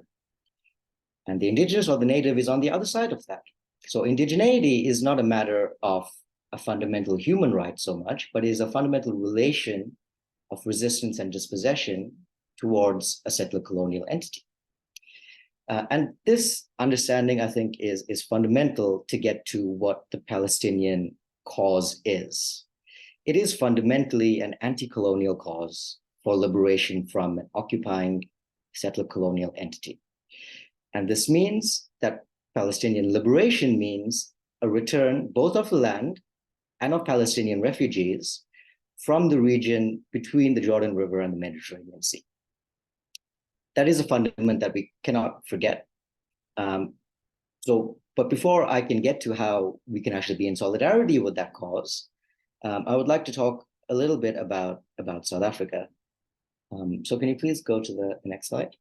And the indigenous or the native is on the other side of that. So indigeneity is not a matter of a fundamental human right so much, but is a fundamental relation of resistance and dispossession towards a settler colonial entity. And this understanding, I think, is fundamental to get to what the Palestinian cause is. It is fundamentally an anti-colonial cause for liberation from an occupying settler colonial entity. And this means that Palestinian liberation means a return both of the land and of Palestinian refugees from the region between the Jordan River and the Mediterranean Sea. That is a fundament that we cannot forget. But before I can get to how we can actually be in solidarity with that cause, I would like to talk a little bit about South Africa. So can you please go to the next slide?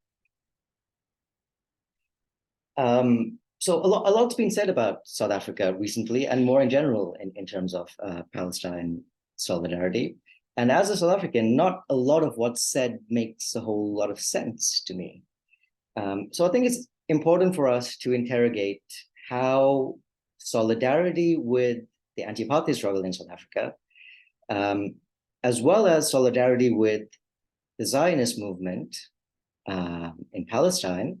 So a lot's been said about South Africa recently, and more in general in terms of Palestine solidarity. And as a South African, not a lot of what's said makes a whole lot of sense to me. So I think it's important for us to interrogate how solidarity with the anti-apartheid struggle in South Africa, as well as solidarity with the Zionist movement in Palestine,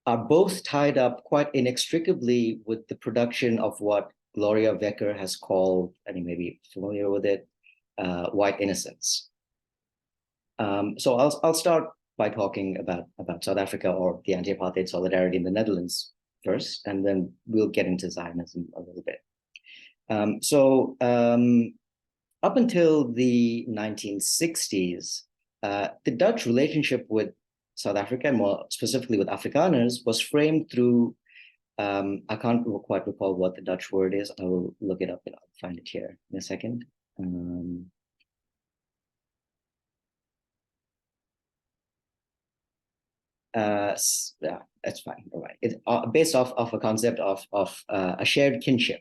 are both tied up quite inextricably with the production of what Gloria Wekker has called, and you may be familiar with it, white innocence. So I'll start by talking about South Africa or the anti-apartheid solidarity in the Netherlands first, and then we'll get into Zionism a little bit. Up until the 1960s, the Dutch relationship with South Africa, and more specifically with Afrikaners, was framed through, I can't quite recall what the Dutch word is. I will look it up and I'll find it here in a second. Yeah, that's fine. All right. It's based off of a concept of a shared kinship,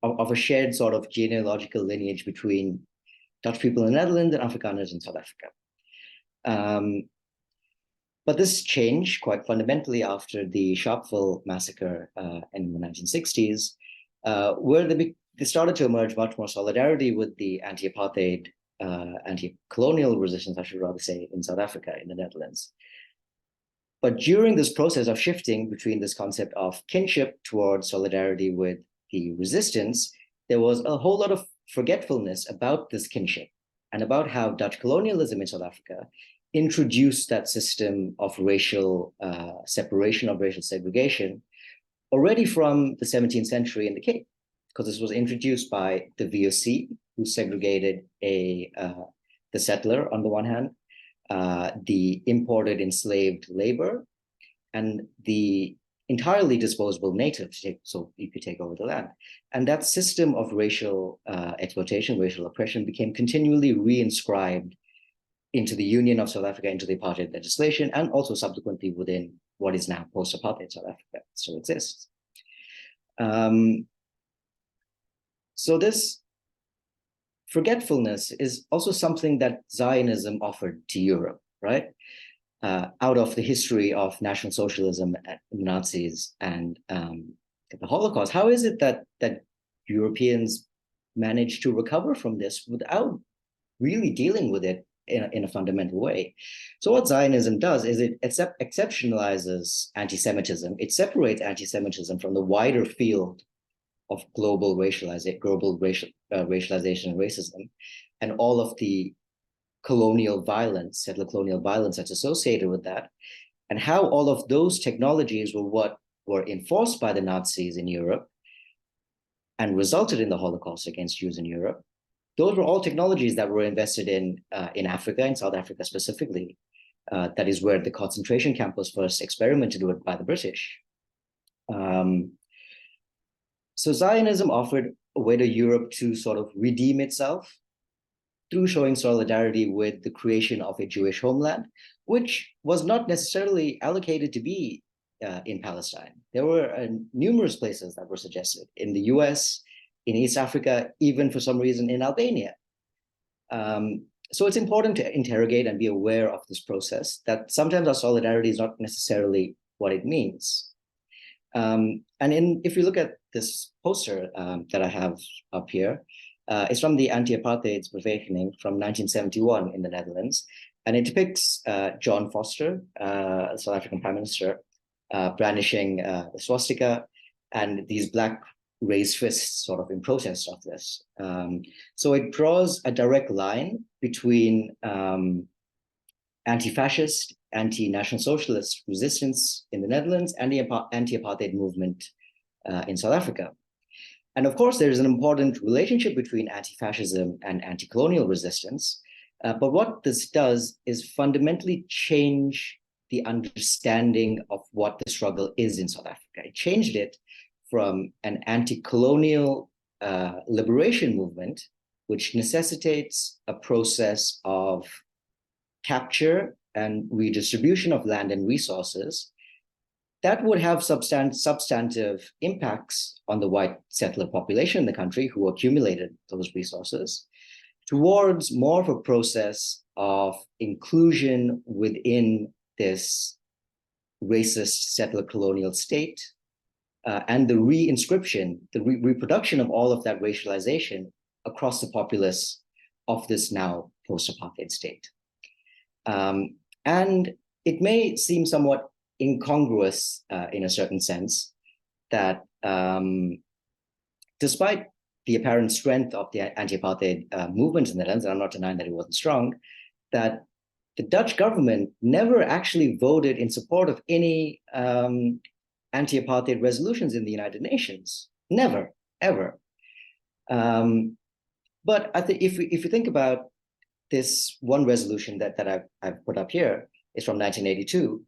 of a shared sort of genealogical lineage between Dutch people in the Netherlands and Afrikaners in South Africa. But this changed quite fundamentally after the Sharpeville massacre in the 1960s, where they started to emerge much more solidarity with the anti-apartheid, anti-colonial resistance, I should rather say, in South Africa, in the Netherlands. But during this process of shifting between this concept of kinship towards solidarity with the resistance, there was a whole lot of forgetfulness about this kinship and about how Dutch colonialism in South Africa introduced that system of racial separation, of racial segregation, already from the 17th century in the Cape, because this was introduced by the VOC, who segregated the settler on the one hand, the imported enslaved labor, and the entirely disposable natives, so you could take over the land. And that system of racial exploitation, racial oppression became continually reinscribed into the Union of South Africa, into the apartheid legislation, and also subsequently within what is now post-apartheid South Africa still exists. So this forgetfulness is also something that Zionism offered to Europe, right? Out of the history of National Socialism, Nazis, and the Holocaust. How is it that Europeans managed to recover from this without really dealing with it in a fundamental way? So what Zionism does is it exceptionalizes anti-Semitism. It separates anti-Semitism from the wider field of global racialization and racism, and all of the colonial violence, settler colonial violence that's associated with that, and how all of those technologies were what were enforced by the Nazis in Europe and resulted in the Holocaust against Jews in Europe. Those were all technologies that were invested in Africa, in South Africa specifically. That is where the concentration camp was first experimented with by the British. So Zionism offered a way to Europe to sort of redeem itself through showing solidarity with the creation of a Jewish homeland, which was not necessarily allocated to be in Palestine. There were numerous places that were suggested in the US, in East Africa, even for some reason in Albania. So it's important to interrogate and be aware of this process, that sometimes our solidarity is not necessarily what it means. If you look at this poster that I have up here, it's from the Anti-Apartheid Awakening from 1971 in the Netherlands. And it depicts John Foster, South African Prime Minister, brandishing the swastika and these black raised fists sort of in protest of this. So it draws a direct line between anti-fascist, anti-national socialist resistance in the Netherlands and the anti-apartheid movement in South Africa. And of course, there is an important relationship between anti-fascism and anti-colonial resistance. But what this does is fundamentally change the understanding of what the struggle is in South Africa. It changed it from an anti-colonial liberation movement, which necessitates a process of capture and redistribution of land and resources that would have substantive impacts on the white settler population in the country who accumulated those resources, towards more of a process of inclusion within this racist settler colonial state, and the reinscription, the reproduction of all of that racialization across the populace of this now post-apartheid state. And it may seem somewhat incongruous in a certain sense that despite the apparent strength of the anti-apartheid movement in the Netherlands, and I'm not denying that it wasn't strong, that the Dutch government never actually voted in support of any anti-apartheid resolutions in the United Nations. Never, ever. But I think if you think about this one resolution that I've put up here, is from 1982,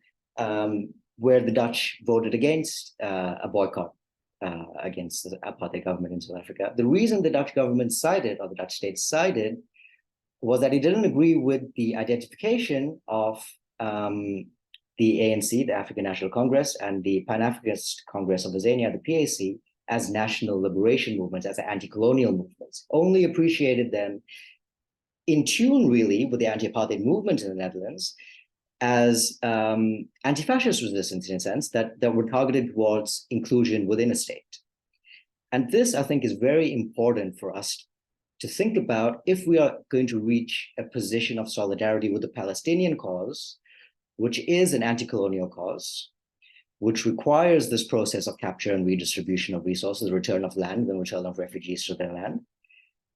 where the Dutch voted against a boycott against the apartheid government in South Africa. The reason the Dutch government sided, or the Dutch state sided, was that it didn't agree with the identification of the ANC, the African National Congress, and the Pan-Africanist Congress of Azania, the PAC, as national liberation movements, as anti-colonial movements. Only appreciated them in tune really with the anti-apartheid movement in the Netherlands as anti-fascist resistance, in a sense, that were targeted towards inclusion within a state. And this, I think, is very important for us to think about if we are going to reach a position of solidarity with the Palestinian cause, which is an anti-colonial cause, which requires this process of capture and redistribution of resources, return of land, and return of refugees to their land.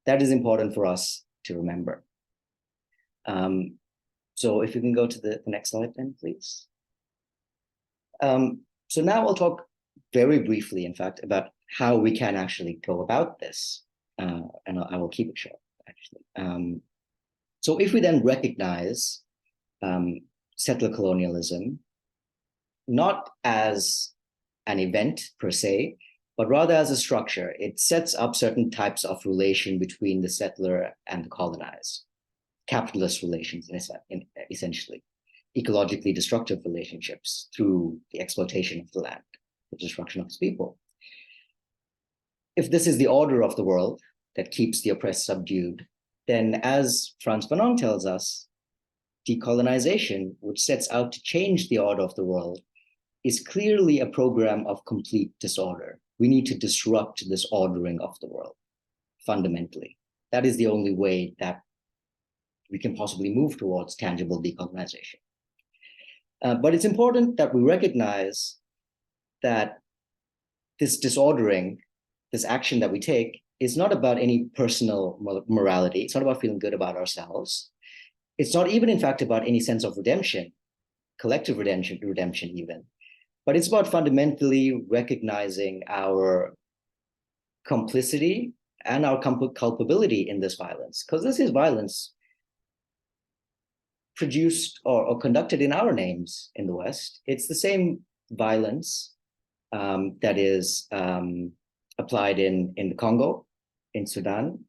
That is important for us to remember. So if you can go to the next slide then, please. So now I'll talk very briefly, in fact, about how we can actually go about this. And I will keep it short, actually. So if we then recognize settler colonialism, not as an event per se, but rather as a structure, it sets up certain types of relation between the settler and the colonized, capitalist relations, essentially, ecologically destructive relationships through the exploitation of the land, the destruction of its people. If this is the order of the world that keeps the oppressed subdued, then as Frans Fanon tells us, decolonization, which sets out to change the order of the world, is clearly a program of complete disorder. We need to disrupt this ordering of the world fundamentally. That is the only way that we can possibly move towards tangible decolonization. But it's important that we recognize that this disordering, this action that we take, is not about any personal morality. It's not about feeling good about ourselves. It's not even, in fact, about any sense of redemption, collective redemption even. But it's about fundamentally recognizing our complicity and our culpability in this violence, because this is violence produced or conducted in our names in the West. It's the same violence that is applied in the Congo, in Sudan,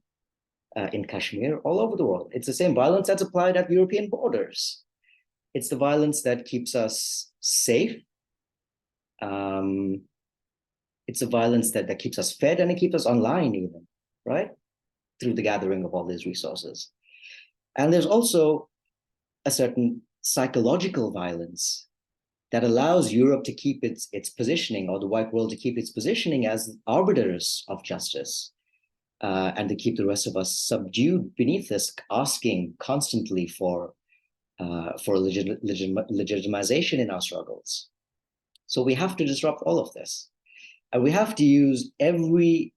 in Kashmir, all over the world. It's the same violence that's applied at European borders. It's the violence that keeps us safe. It's a violence that keeps us fed and it keeps us online even, right? Through the gathering of all these resources. And there's also a certain psychological violence that allows Europe to keep its positioning, or the white world to keep its positioning as arbiters of justice, and to keep the rest of us subdued beneath this, asking constantly for legitimization in our struggles. So we have to disrupt all of this. And we have to use every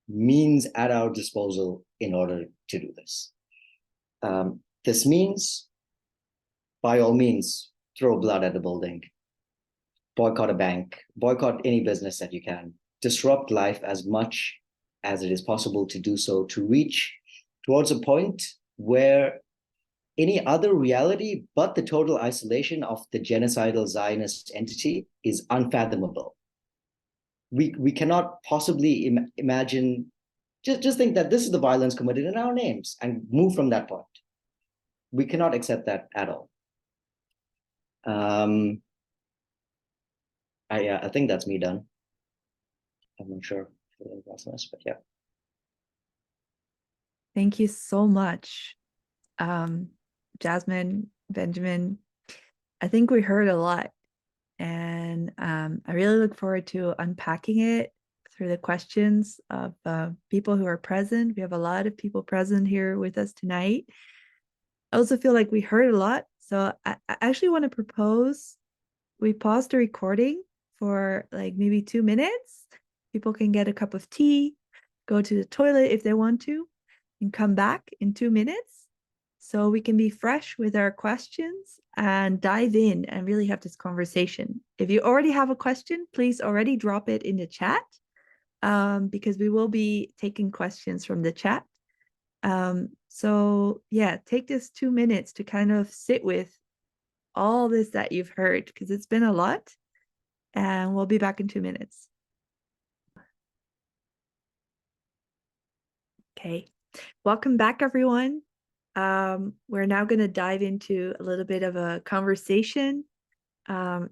means at our disposal in order to do this. This means, by all means, throw blood at the building, boycott a bank, boycott any business that you can, disrupt life as much as it is possible to do so, to reach towards a point where any other reality but the total isolation of the genocidal Zionist entity is unfathomable. We cannot possibly imagine, just think that this is the violence committed in our names and move from that point. We cannot accept that at all. I think that's me done. I'm not sure what's this, but yeah. Thank you so much, Jasmine, Benjamin. I think we heard a lot, and I really look forward to unpacking it through the questions of people who are present. We have a lot of people present here with us tonight. I also feel like we heard a lot, so I actually want to propose we pause the recording for like maybe 2 minutes. People can get a cup of tea, go to the toilet if they want to, and come back in 2 minutes so we can be fresh with our questions and dive in and really have this conversation. If you already have a question, please already drop it in the chat, because we will be taking questions from the chat. So yeah, take this 2 minutes to kind of sit with all this that you've heard, because it's been a lot, and we'll be back in 2 minutes. Okay, welcome back, everyone. We're now going to dive into a little bit of a conversation.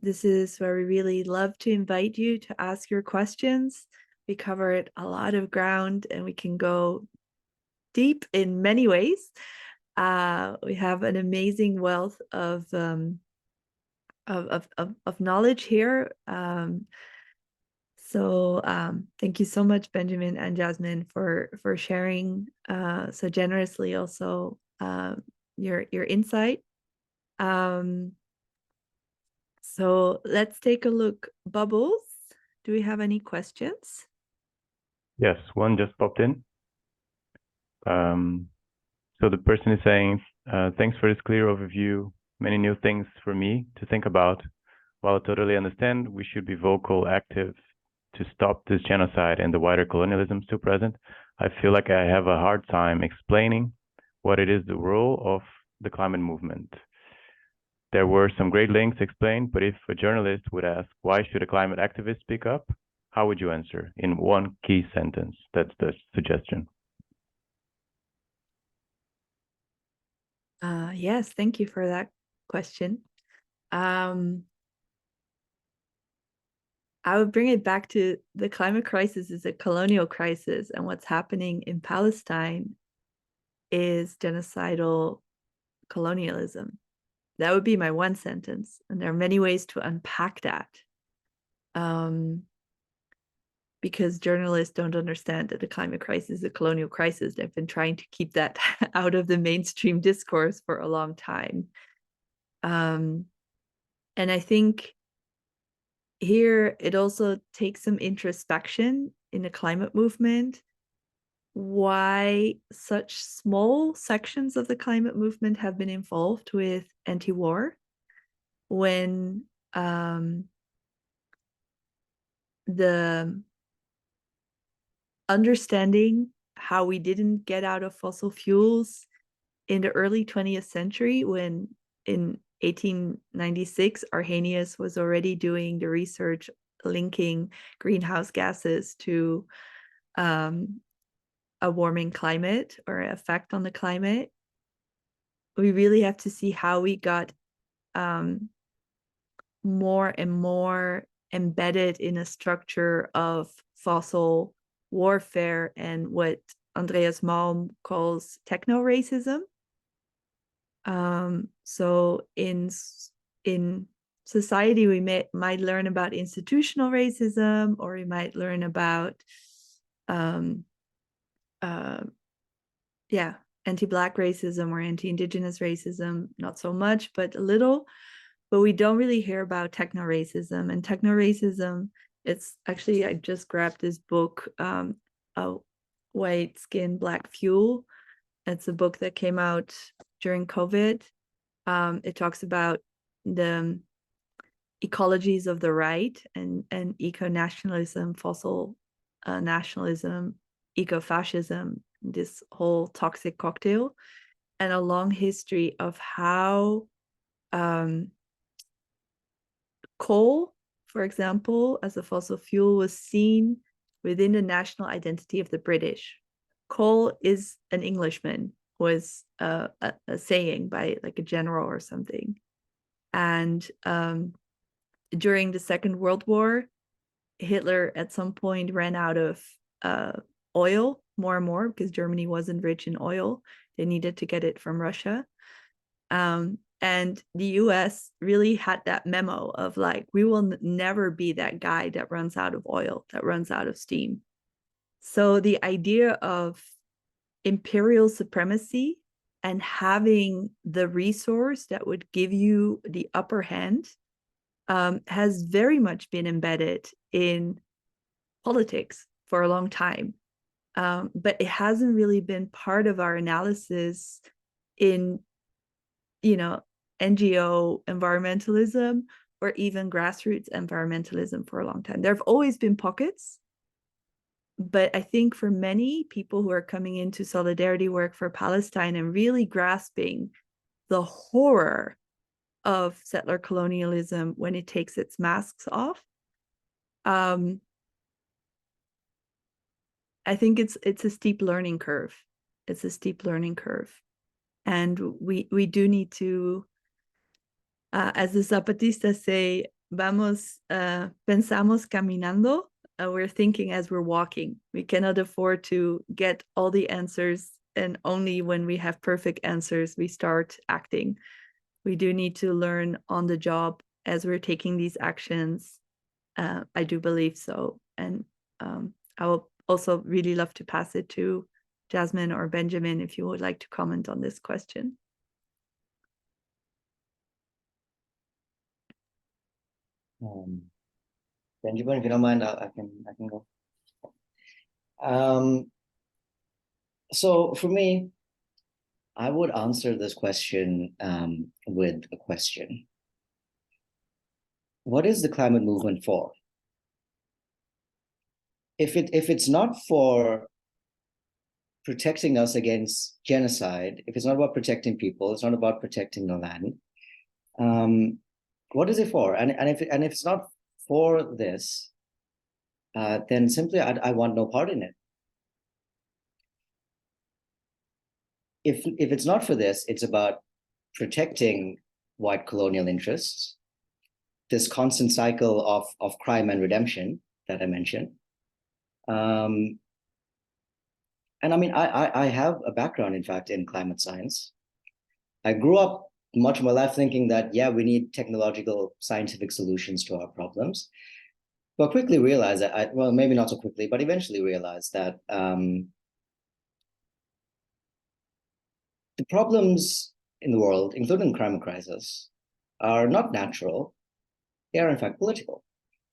This is where we really love to invite you to ask your questions. We covered a lot of ground and we can go deep in many ways. We have an amazing wealth of knowledge here. So thank you so much, Benjamin and Jasmine, for sharing so generously also your insight. So let's take a look. Bubbles, do we have any questions? Yes, one just popped in. So the person is saying, thanks for this clear overview. Many new things for me to think about. While I totally understand we should be vocal, active to stop this genocide and the wider colonialism still present, I feel like I have a hard time explaining what it is the role of the climate movement. There were some great links explained, but if a journalist would ask, why should a climate activist speak up? How would you answer in one key sentence? That's the suggestion. Yes, thank you for that question. I would bring it back to the climate crisis is a colonial crisis, and what's happening in Palestine is genocidal colonialism. That would be my one sentence, and there are many ways to unpack that. Because journalists don't understand that the climate crisis is a colonial crisis. They've been trying to keep that out of the mainstream discourse for a long time. And I think here it also takes some introspection in the climate movement, why such small sections of the climate movement have been involved with anti-war when the understanding how we didn't get out of fossil fuels in the early 20th century, when in 1896 Arrhenius was already doing the research linking greenhouse gases to a warming climate or effect on the climate. We really have to see how we got more and more embedded in a structure of fossil warfare and what Andreas Malm calls techno-racism. So in society, we might learn about institutional racism, or we might learn about anti-Black racism or anti-Indigenous racism, not so much, but a little. But we don't really hear about techno-racism. And techno-racism, it's actually, I just grabbed this book, White Skin, Black Fuel. It's a book that came out during COVID. It talks about the ecologies of the right and eco-nationalism, fossil nationalism, eco-fascism, this whole toxic cocktail, and a long history of how coal, for example, as a fossil fuel was seen within the national identity of the British. Coal is an Englishman, was a saying by like a general or something. And during the Second World War, Hitler at some point ran out of oil more and more because Germany wasn't rich in oil. They needed to get it from Russia. And the US really had that memo of like, we will never be that guy that runs out of oil, that runs out of steam. So the idea of imperial supremacy and having the resource that would give you the upper hand has very much been embedded in politics for a long time. But it hasn't really been part of our analysis in, NGO environmentalism or even grassroots environmentalism for a long time. There have always been pockets, but I think for many people who are coming into solidarity work for Palestine and really grasping the horror of settler colonialism when it takes its masks off, I think it's a steep learning curve. It's a steep learning curve. And we do need to, as the Zapatistas say, pensamos caminando. We're thinking as we're walking. We cannot afford to get all the answers and only when we have perfect answers, we start acting. We do need to learn on the job as we're taking these actions. I do believe so. And I will also really love to pass it to Jasmine or Benjamin if you would like to comment on this question. Benjamin, if you don't mind, I can go. So for me, I would answer this question with a question. What is the climate movement for? If it's not for protecting us against genocide, if it's not about protecting people, it's not about protecting the land, what is it for? And if it's not for this, then simply I want no part in it. If it's not for this, it's about protecting white colonial interests, this constant cycle of crime and redemption that I mentioned. And I mean, I have a background, in fact, in climate science. I grew up much of my life thinking that, yeah, we need technological, scientific solutions to our problems. But quickly realized that, well, maybe not so quickly, but eventually realized that the problems in the world, including the climate crisis, are not natural. They are, in fact, political.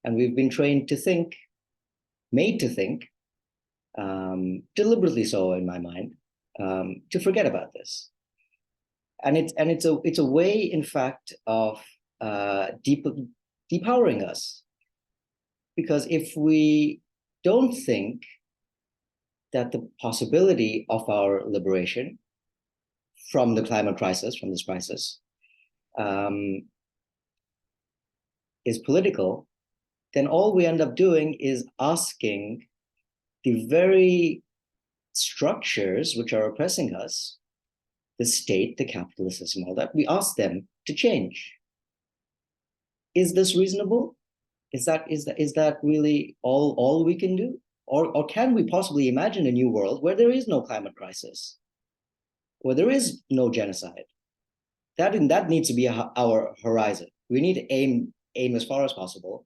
And we've been trained to think, made to think, deliberately so in my mind, to forget about this. And it's a way, in fact, of depowering us. Because if we don't think that the possibility of our liberation from the climate crisis, from this crisis, is political, then all we end up doing is asking the very structures which are oppressing us, the state, the capitalist system, all that, we ask them to change. Is this reasonable? Is that really all we can do? Or can we possibly imagine a new world where there is no climate crisis, where there is no genocide? That needs to be our horizon. We need to aim as far as possible.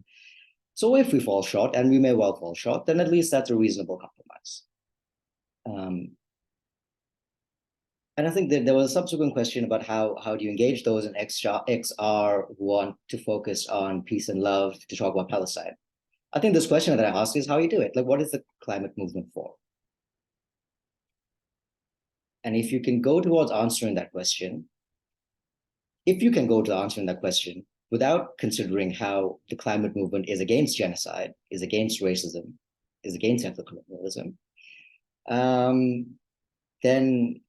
So if we fall short, and we may well fall short, then at least that's a reasonable compromise. And I think that there was a subsequent question about how do you engage those in XR who want to focus on peace and love, to talk about Palestine. I think this question that I asked is how you do it. Like, what is the climate movement for? And if you can go towards answering that question, without considering how the climate movement is against genocide, is against racism, is against ethnic colonialism, then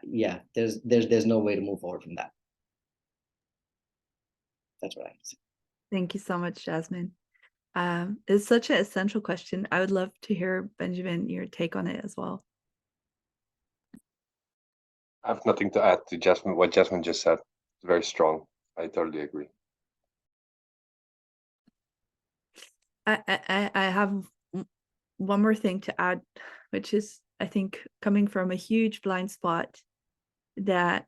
yeah, there's no way to move forward from that. That's what I say. Thank you so much, Jasmine. It's such an essential question. I would love to hear, Benjamin, your take on it as well. I have nothing to add to Jasmine. What Jasmine just said, it's very strong. I totally agree. I have one more thing to add, which is, I think, coming from a huge blind spot that,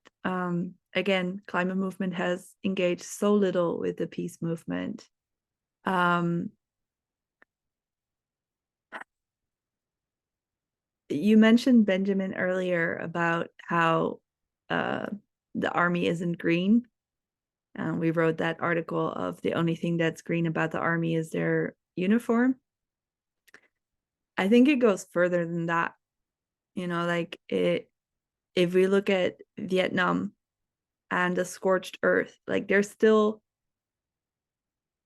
again, climate movement has engaged so little with the peace movement. You mentioned, Benjamin, earlier about how the army isn't green. We wrote that article of the only thing that's green about the army is their uniform. I think it goes further than that. You know, like if we look at Vietnam and the scorched earth, like there's still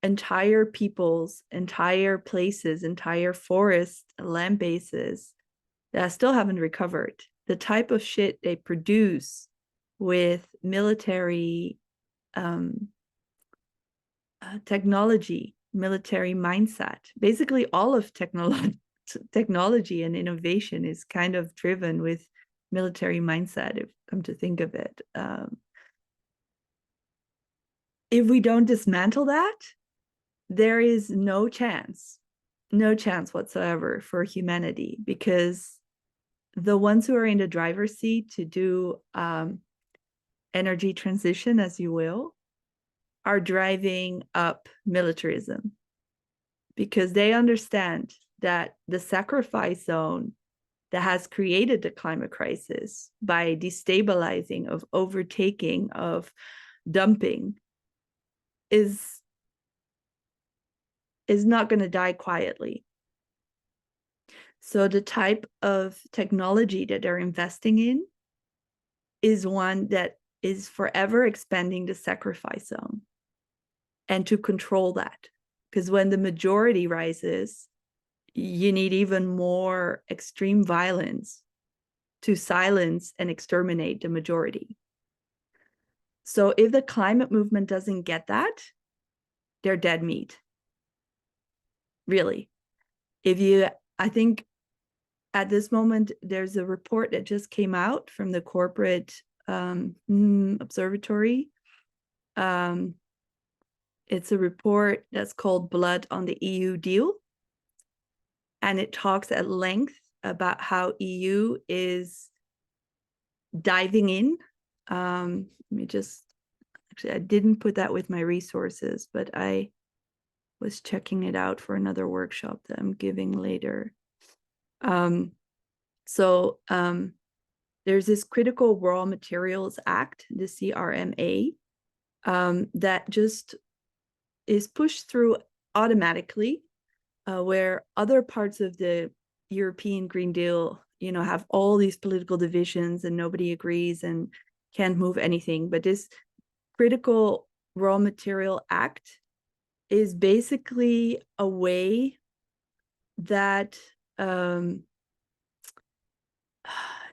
entire peoples, entire places, entire forests, land bases that still haven't recovered. The type of shit they produce with military technology, military mindset, basically all of technology and innovation is kind of driven with military mindset, if you come to think of it. If we don't dismantle that, there is no chance whatsoever for humanity, because the ones who are in the driver's seat to do energy transition, as you will, are driving up militarism, because they understand that the sacrifice zone that has created the climate crisis by destabilizing, of overtaking, of dumping is not going to die quietly. So the type of technology that they're investing in is one that is forever expanding the sacrifice zone, and to control that. Because when the majority rises, you need even more extreme violence to silence and exterminate the majority. So if the climate movement doesn't get that, they're dead meat. Really. I think at this moment, there's a report that just came out from the corporate observatory. It's a report that's called Blood on the EU Deal. And it talks at length about how EU is diving in. Let me just, actually, I didn't put that with my resources, but I was checking it out for another workshop that I'm giving later. There's this Critical Raw Materials Act, the CRMA, that just is pushed through automatically, where other parts of the European Green Deal, have all these political divisions and nobody agrees and can't move anything. But this Critical Raw Material Act is basically a way that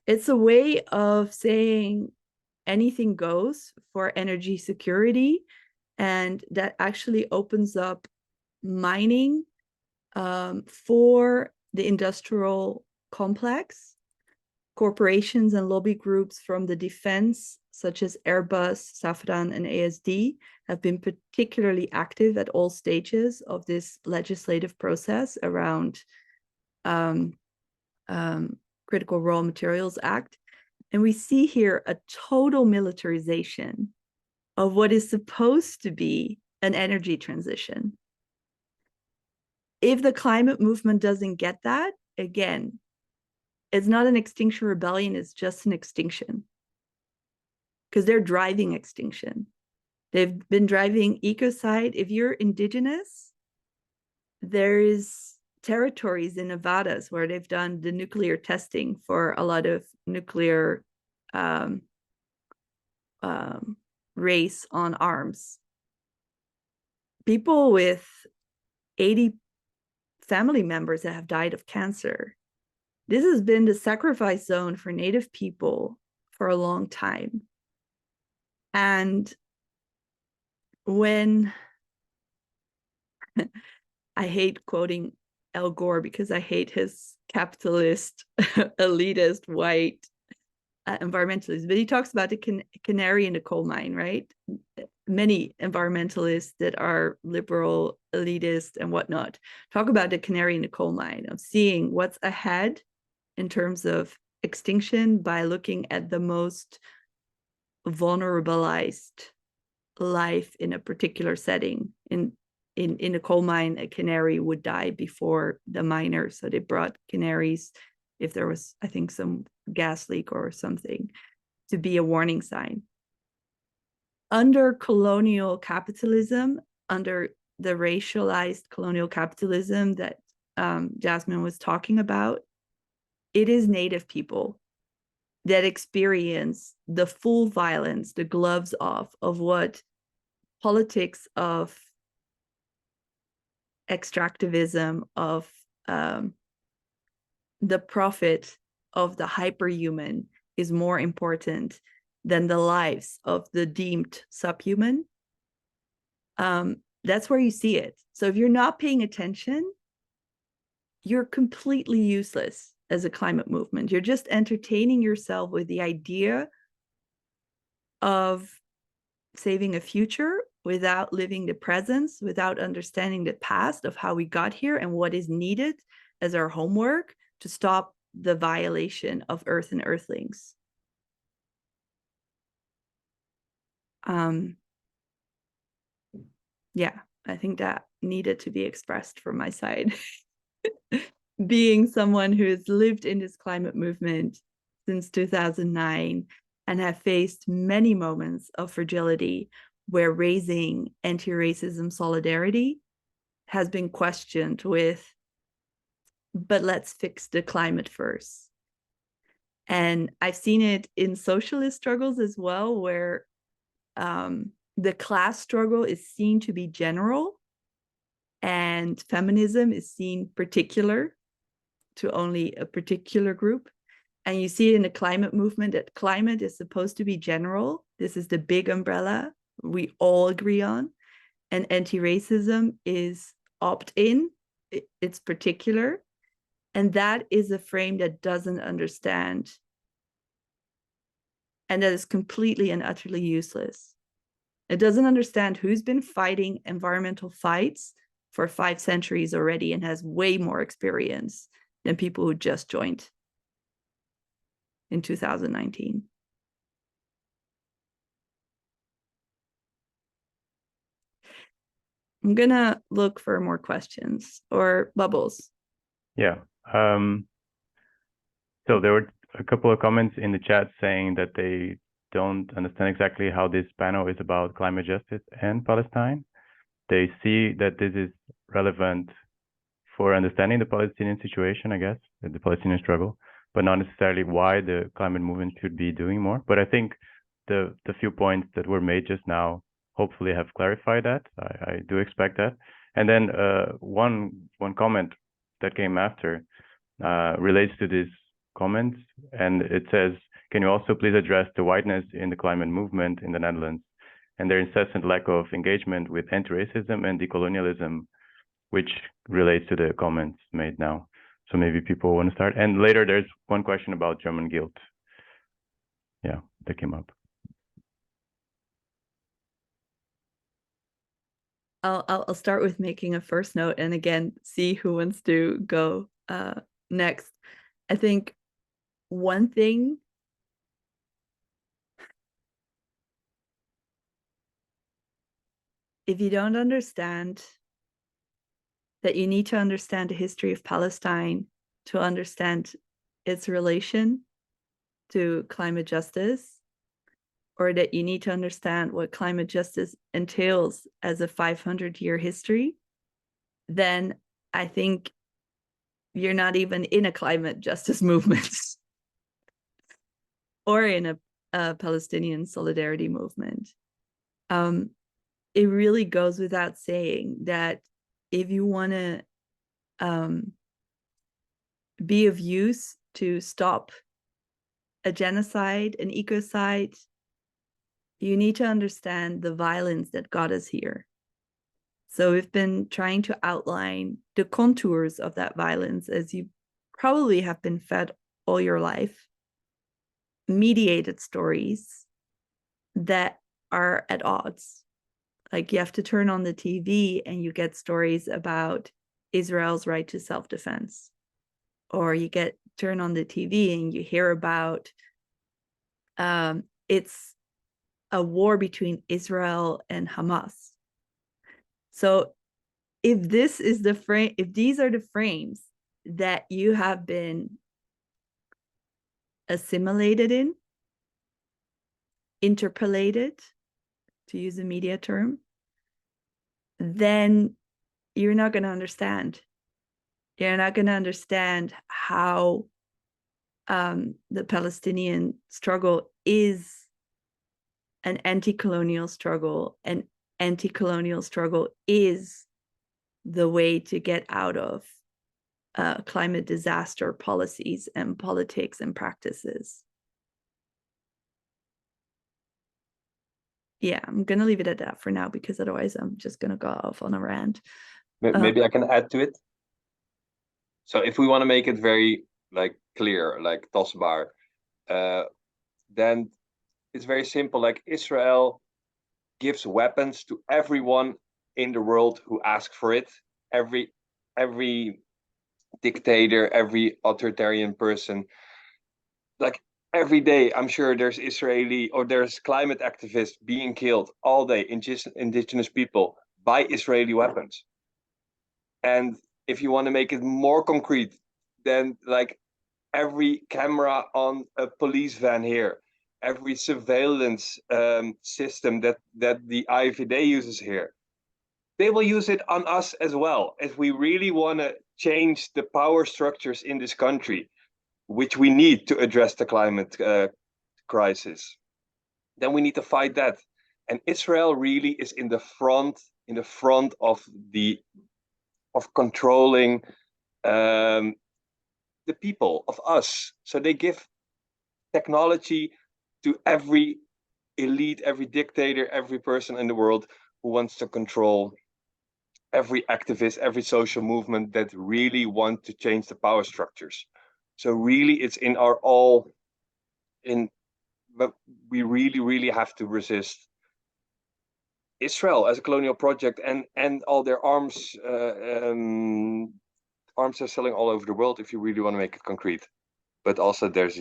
it's a way of saying anything goes for energy security, and that actually opens up mining for the industrial complex. Corporations and lobby groups from the defense, such as Airbus, Safran, and ASD, have been particularly active at all stages of this legislative process around Critical Raw Materials Act. And we see here a total militarization of what is supposed to be an energy transition. If the climate movement doesn't get that, again, it's not an Extinction Rebellion, it's just an extinction. Because they're driving extinction. They've been driving ecocide. If you're indigenous, there is territories in Nevada where they've done the nuclear testing for a lot of nuclear race on arms. People with 80 family members that have died of cancer. This has been the sacrifice zone for Native people for a long time. And when I hate quoting Al Gore because I hate his capitalist, elitist, white environmentalist, but he talks about the canary in the coal mine, right? Many environmentalists that are liberal, elitist, and whatnot talk about the canary in the coal mine of seeing what's ahead in terms of extinction by looking at the most vulnerabilized life in a particular setting. In a coal mine, a canary would die before the miner. So they brought canaries if there was, I think, some gas leak or something to be a warning sign. Under colonial capitalism, under the racialized colonial capitalism that Jasmine was talking about, it is Native people that experience the full violence, the gloves off of what politics of extractivism, of the profit of the hyperhuman is more important than the lives of the deemed subhuman. That's where you see it. So if you're not paying attention, you're completely useless as a climate movement. You're just entertaining yourself with the idea of saving a future without living the present, without understanding the past of how we got here and what is needed as our homework to stop the violation of Earth and Earthlings. Yeah, I think that needed to be expressed from my side. Being someone who has lived in this climate movement since 2009 and have faced many moments of fragility where raising anti-racism solidarity has been questioned with, but let's fix the climate first. And I've seen it in socialist struggles as well, where the class struggle is seen to be general and feminism is seen particular to only a particular group. And you see it in the climate movement that climate is supposed to be general. This is the big umbrella we all agree on. And anti-racism is opt-in, it's particular. And that is a frame that doesn't understand, and that is completely and utterly useless. It doesn't understand who's been fighting environmental fights for 5 centuries already and has way more experience than people who just joined in 2019. I'm gonna look for more questions or bubbles. Yeah. So there were a couple of comments in the chat saying that they don't understand exactly how this panel is about climate justice and Palestine. They see that this is relevant for understanding the Palestinian situation, I guess, the Palestinian struggle, but not necessarily why the climate movement should be doing more. But I think the few points that were made just now hopefully have clarified that. I do expect that. And then one comment that came after relates to this comment, and it says, can you also please address the whiteness in the climate movement in the Netherlands and their incessant lack of engagement with anti-racism and decolonialism, which relates to the comments made now. So maybe people want to start. And later there's one question about German guilt. Yeah, that came up. I'll start with making a first note and again, see who wants to go next. I think one thing if you don't understand that you need to understand the history of Palestine to understand its relation to climate justice, or that you need to understand what climate justice entails as a 500-year history, then I think you're not even in a climate justice movement or in a Palestinian solidarity movement. It really goes without saying that if you want to be of use to stop a genocide, an ecocide, you need to understand the violence that got us here. So we've been trying to outline the contours of that violence, as you probably have been fed all your life, mediated stories that are at odds. Like you have to turn on the TV and you get stories about Israel's right to self-defense, or you turn on the TV and you hear about it's a war between Israel and Hamas. So if this is the frame, if these are the frames that you have been assimilated in, interpolated, to use a media term, then you're not going to understand. You're not going to understand how the Palestinian struggle is an anti-colonial struggle, and anti-colonial struggle is the way to get out of climate disaster policies and politics and practices. Yeah, I'm going to leave it at that for now, because otherwise I'm just going to go off on a rant. Maybe I can add to it. So if we want to make it very clear, like tastbaar, then it's very simple. Like Israel gives weapons to everyone in the world who asks for it. Every dictator, every authoritarian person. Like every day, I'm sure there's Israeli or there's climate activists being killed all day, indigenous people, by Israeli weapons. And if you want to make it more concrete, then like every camera on a police van here, every surveillance system that the IVD uses here, they will use it on us as well. If we really want to change the power structures in this country, which we need to address the climate crisis, then we need to fight that. And Israel really is in the front of controlling the people, of us. So they give technology to every elite, every dictator, every person in the world who wants to control every activist, every social movement that really want to change the power structures. So really it's in our but we really have to resist Israel as a colonial project and all their arms are selling all over the world, if you really want to make it concrete. But also there's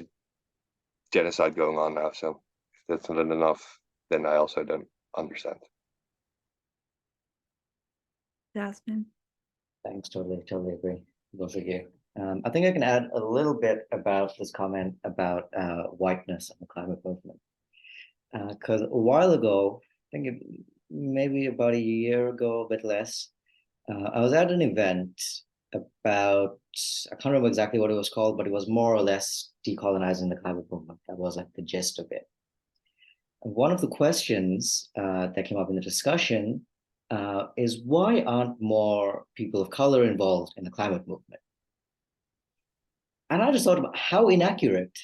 genocide going on now, so if that's not enough, then I also don't understand. Jasmine. Thanks, totally agree. Both of you. I think I can add a little bit about this comment about whiteness and the climate movement. Because a while ago, I think maybe about a year ago, a bit less, I was at an event about, I can't remember exactly what it was called, but it was more or less decolonizing the climate movement. That was like the gist of it. And one of the questions that came up in the discussion is why aren't more people of color involved in the climate movement? And I just thought about how inaccurate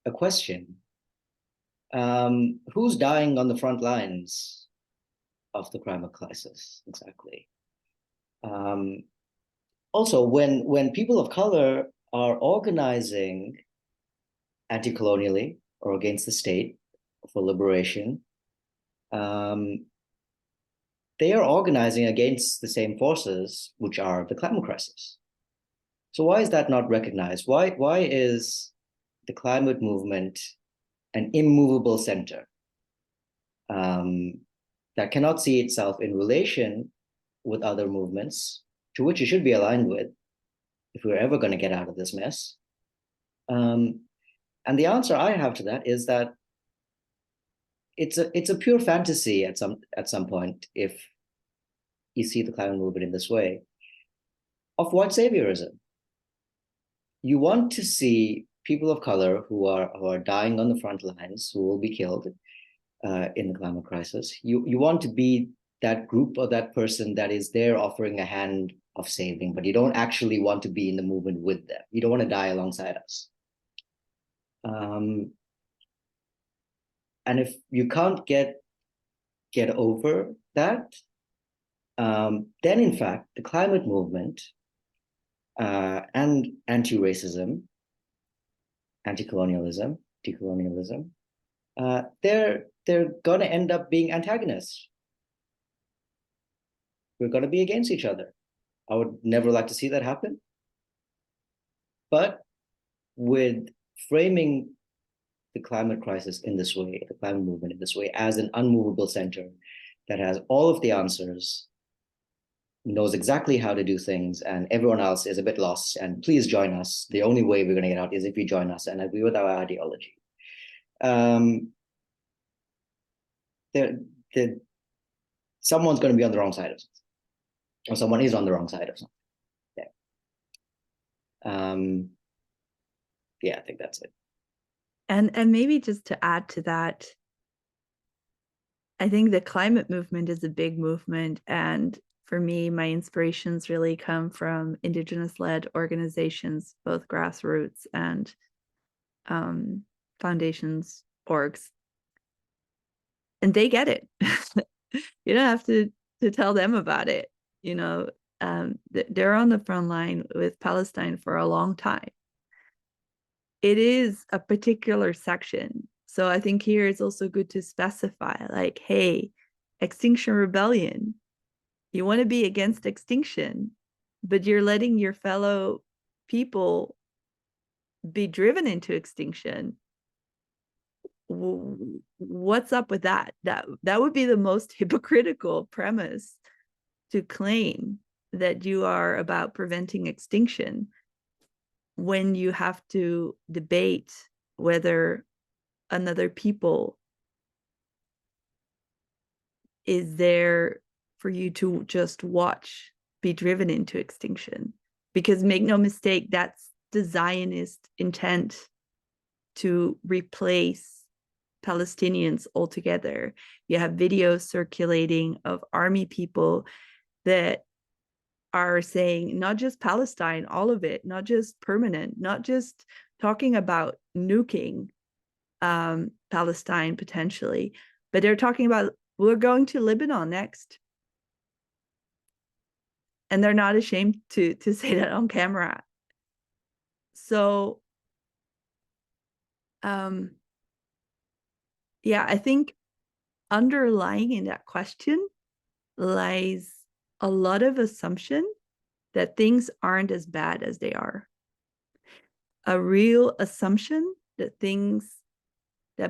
a question. Who's dying on the front lines of the climate crisis, exactly? Also, when people of color are organizing anti-colonially or against the state for liberation, they are organizing against the same forces, which are the climate crisis. So why is that not recognized? Why is the climate movement an immovable center that cannot see itself in relation with other movements to which it should be aligned with if we're ever going to get out of this mess? And the answer I have to that is that it's a pure fantasy at some point if you see the climate movement in this way of white saviorism. You want to see people of color who are dying on the front lines, who will be killed in the climate crisis. You want to be that group or that person that is there offering a hand of saving, but you don't actually want to be in the movement with them. You don't want to die alongside us. And if you can't get over that, then in fact, the climate movement and anti-racism, anti-colonialism, decolonialism, they're going to end up being antagonists. We're going to be against each other. I would never like to see that happen. But with framing the climate crisis in this way, the climate movement in this way, as an unmovable center that has all of the answers, knows exactly how to do things, and everyone else is a bit lost, and please join us. The only way we're going to get out is if you join us and agree with our ideology. Someone's going to be on the wrong side of something, or someone is on the wrong side of something. Yeah, I think that's it. And maybe just to add to that, I think the climate movement is a big movement, and for me, my inspirations really come from Indigenous-led organizations, both grassroots and foundations, orgs. And they get it. You don't have to tell them about it. You know, they're on the front line with Palestine for a long time. It is a particular section. So I think here it's also good to specify, like, hey, Extinction Rebellion, you want to be against extinction, but you're letting your fellow people be driven into extinction. What's up with that? That would be the most hypocritical premise, to claim that you are about preventing extinction when you have to debate whether another people is there for you to just watch be driven into extinction. Because make no mistake, that's the Zionist intent, to replace Palestinians altogether. You have videos circulating of army people that are saying not just Palestine, all of it, not just permanent, not just talking about nuking Palestine potentially, but they're talking about we're going to Lebanon next. And they're not ashamed to say that on camera. So, yeah, I think underlying in that question lies a lot of assumption that things aren't as bad as they are. A real assumption that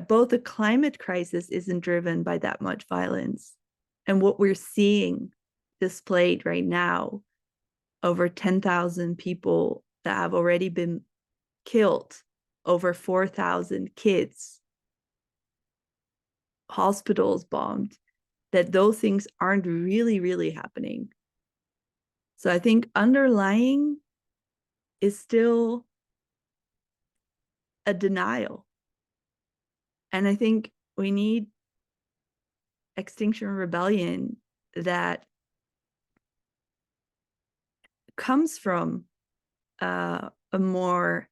both the climate crisis isn't driven by that much violence. And what we're seeing displayed right now, over 10,000 people that have already been killed, over 4,000 kids, hospitals bombed, that those things aren't really, really happening. So I think underlying is still a denial. And I think we need Extinction Rebellion that comes from a more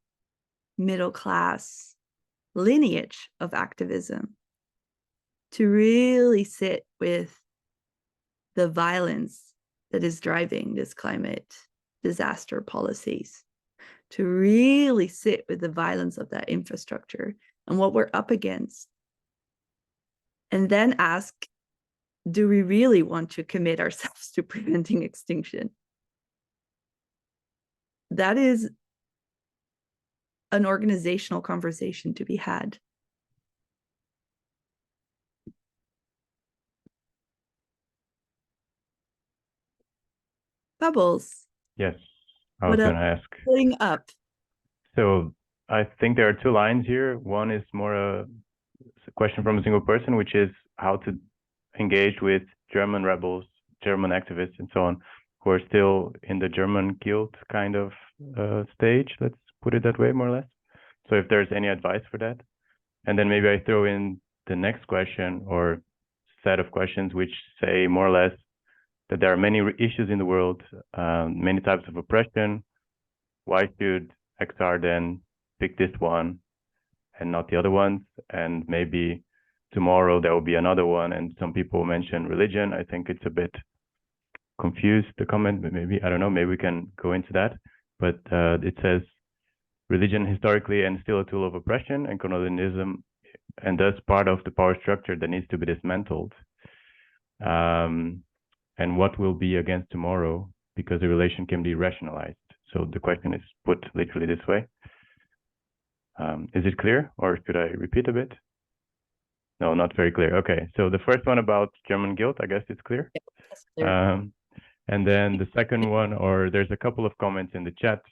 middle class lineage of activism, to really sit with the violence that is driving this climate disaster policies, to really sit with the violence of that infrastructure and what we're up against. And then ask, do we really want to commit ourselves to preventing extinction? That is an organizational conversation to be had. Bubbles. Yes, I was going to ask. Putting up. So I think there are two lines here. One is more a question from a single person, which is how to engage with German rebels, German activists, and so on, who are still in the German guilt kind of stage. Let's put it that way, more or less. So if there's any advice for that. And then maybe I throw in the next question or set of questions, which say more or less that there are many issues in the world, many types of oppression. Why should XR then pick this one and not the other ones? And maybe tomorrow there will be another one. And some people mention religion. I think it's a bit confused, the comment, but maybe, I don't know, maybe we can go into that. But it says, religion historically and still a tool of oppression and colonialism, and thus part of the power structure that needs to be dismantled. And what will be against tomorrow, because the relation can be rationalized. So the question is put literally this way. Is it clear, or should I repeat a bit? No, not very clear. Okay, so the first one about German guilt, I guess it's clear. Yeah, that's clear. And then the second one, or there's a couple of comments in the chat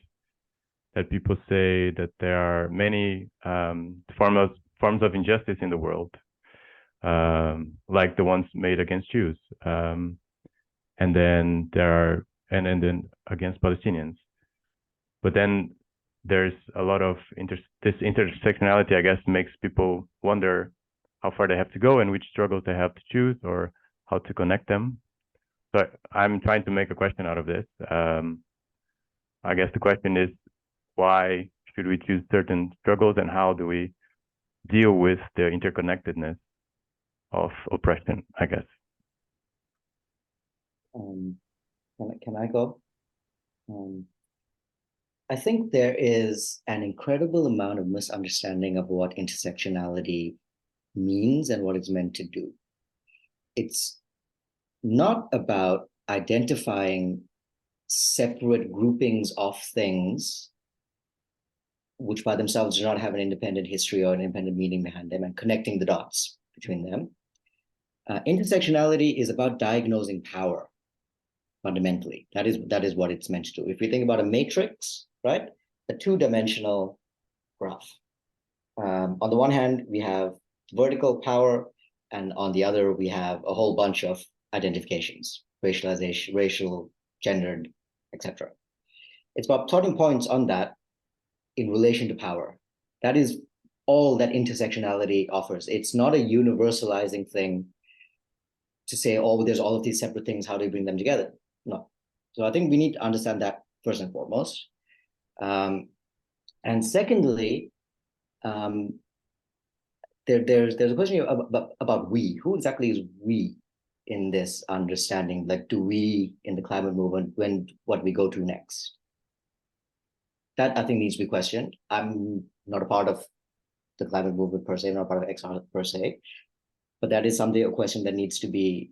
that people say that there are many forms of injustice in the world, like the ones made against Jews. And then there are, and then against Palestinians. But then there's a lot of this intersectionality, I guess, makes people wonder how far they have to go and which struggles they have to choose or how to connect them. So I'm trying to make a question out of this. I guess the question is, why should we choose certain struggles, and how do we deal with the interconnectedness of oppression, I guess? Can I go? I think there is an incredible amount of misunderstanding of what intersectionality means and what it's meant to do. It's not about identifying separate groupings of things which by themselves do not have an independent history or an independent meaning behind them, and connecting the dots between them. Intersectionality is about diagnosing power, fundamentally. That is what it's meant to do. If we think about a matrix, right, a two-dimensional graph. On the one hand, we have vertical power, and on the other, we have a whole bunch of identifications, racialization, racial, gendered, etc. It's about plotting points on that in relation to power. That is all that intersectionality offers. It's not a universalizing thing to say, oh, there's all of these separate things, how do you bring them together? No. So I think we need to understand that first and foremost. And secondly, there's a question about we. Who exactly is we in this understanding? Like, do we in the climate movement, what we go to next? That I think needs to be questioned. I'm not a part of the climate movement per se, not a part of XR per se, but that is a question that needs to be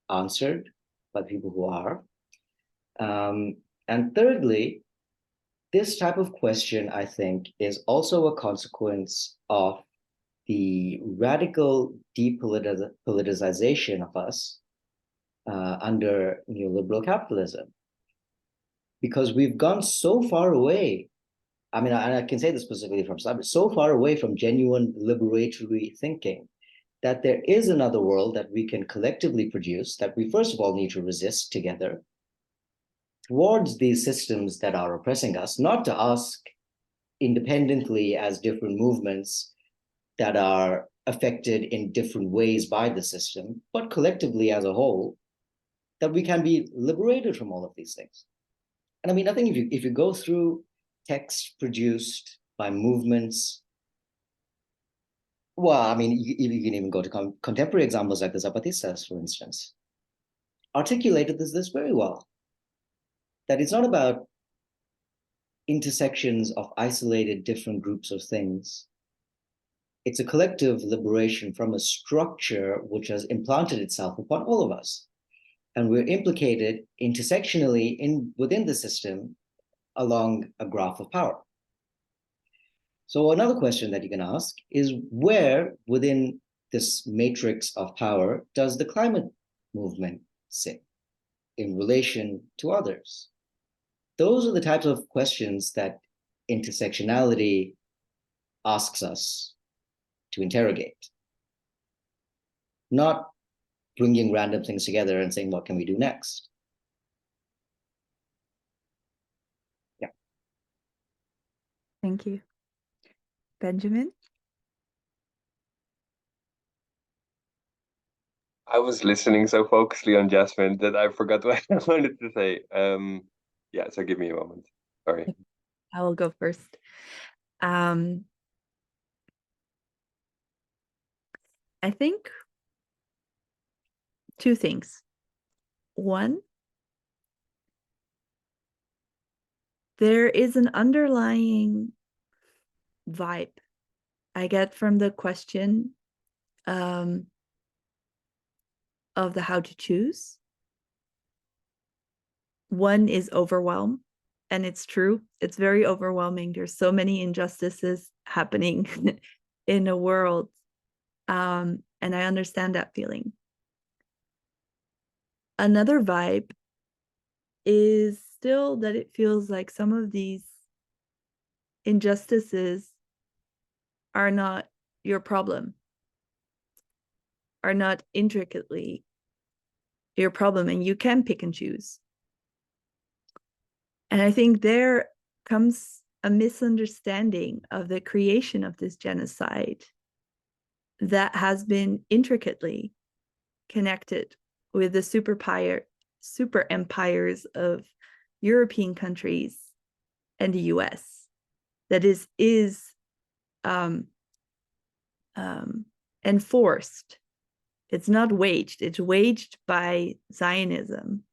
answered by people who are. And thirdly, this type of question, I think, is also a consequence of the radical depoliticization of us under neoliberal capitalism. Because we've gone so far away, I mean, I can say this specifically from Islam, so far away from genuine liberatory thinking that there is another world that we can collectively produce, that we first of all need to resist together towards these systems that are oppressing us, not to ask independently as different movements that are affected in different ways by the system, but collectively as a whole, that we can be liberated from all of these things. And I mean, I think if you go through texts produced by movements, well, I mean, you can even go to contemporary examples like the Zapatistas, for instance, articulated this very well. That it's not about intersections of isolated different groups of things. It's a collective liberation from a structure which has implanted itself upon all of us. And we're implicated intersectionally within the system along a graph of power. So another question that you can ask is, where within this matrix of power does the climate movement sit in relation to others? Those are the types of questions that intersectionality asks us to interrogate, not bringing random things together and saying, what can we do next? Yeah. Thank you. Benjamin? I was listening so focusedly on Jasmine that I forgot what I wanted to say. Yeah, so give me a moment. Sorry. I will go first. I think two things. One, there is an underlying vibe I get from the question of the how to choose. One is overwhelm, and it's true. It's very overwhelming. There's so many injustices happening in the world, and I understand that feeling. Another vibe is still that it feels like some of these injustices are not your problem, are not intricately your problem, and you can pick and choose. And I think there comes a misunderstanding of the creation of this genocide that has been intricately connected with the super empires of European countries and the US, that is enforced. It's not waged. It's waged by Zionism,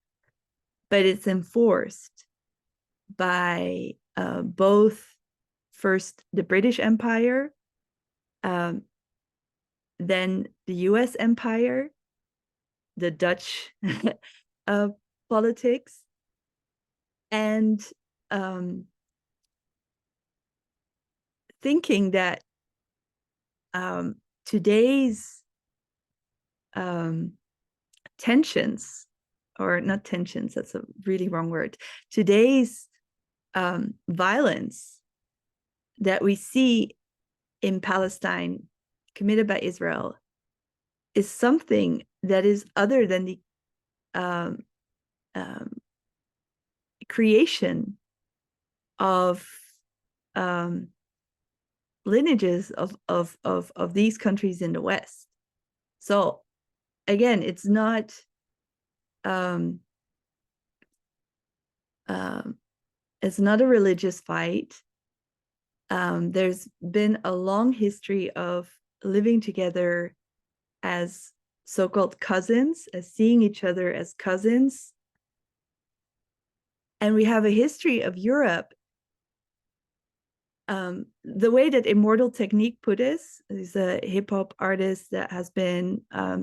but it's enforced by both first the British Empire, then the US Empire, the Dutch politics, and thinking that today's tensions, or not tensions, that's a really wrong word, today's violence that we see in Palestine committed by Israel is something that is other than the creation of lineages of these countries in the West. So again, it's not it's not a religious fight. There's been a long history of living together as so-called cousins, as seeing each other as cousins. And we have a history of Europe. The way that Immortal Technique put it, is a hip-hop artist that has been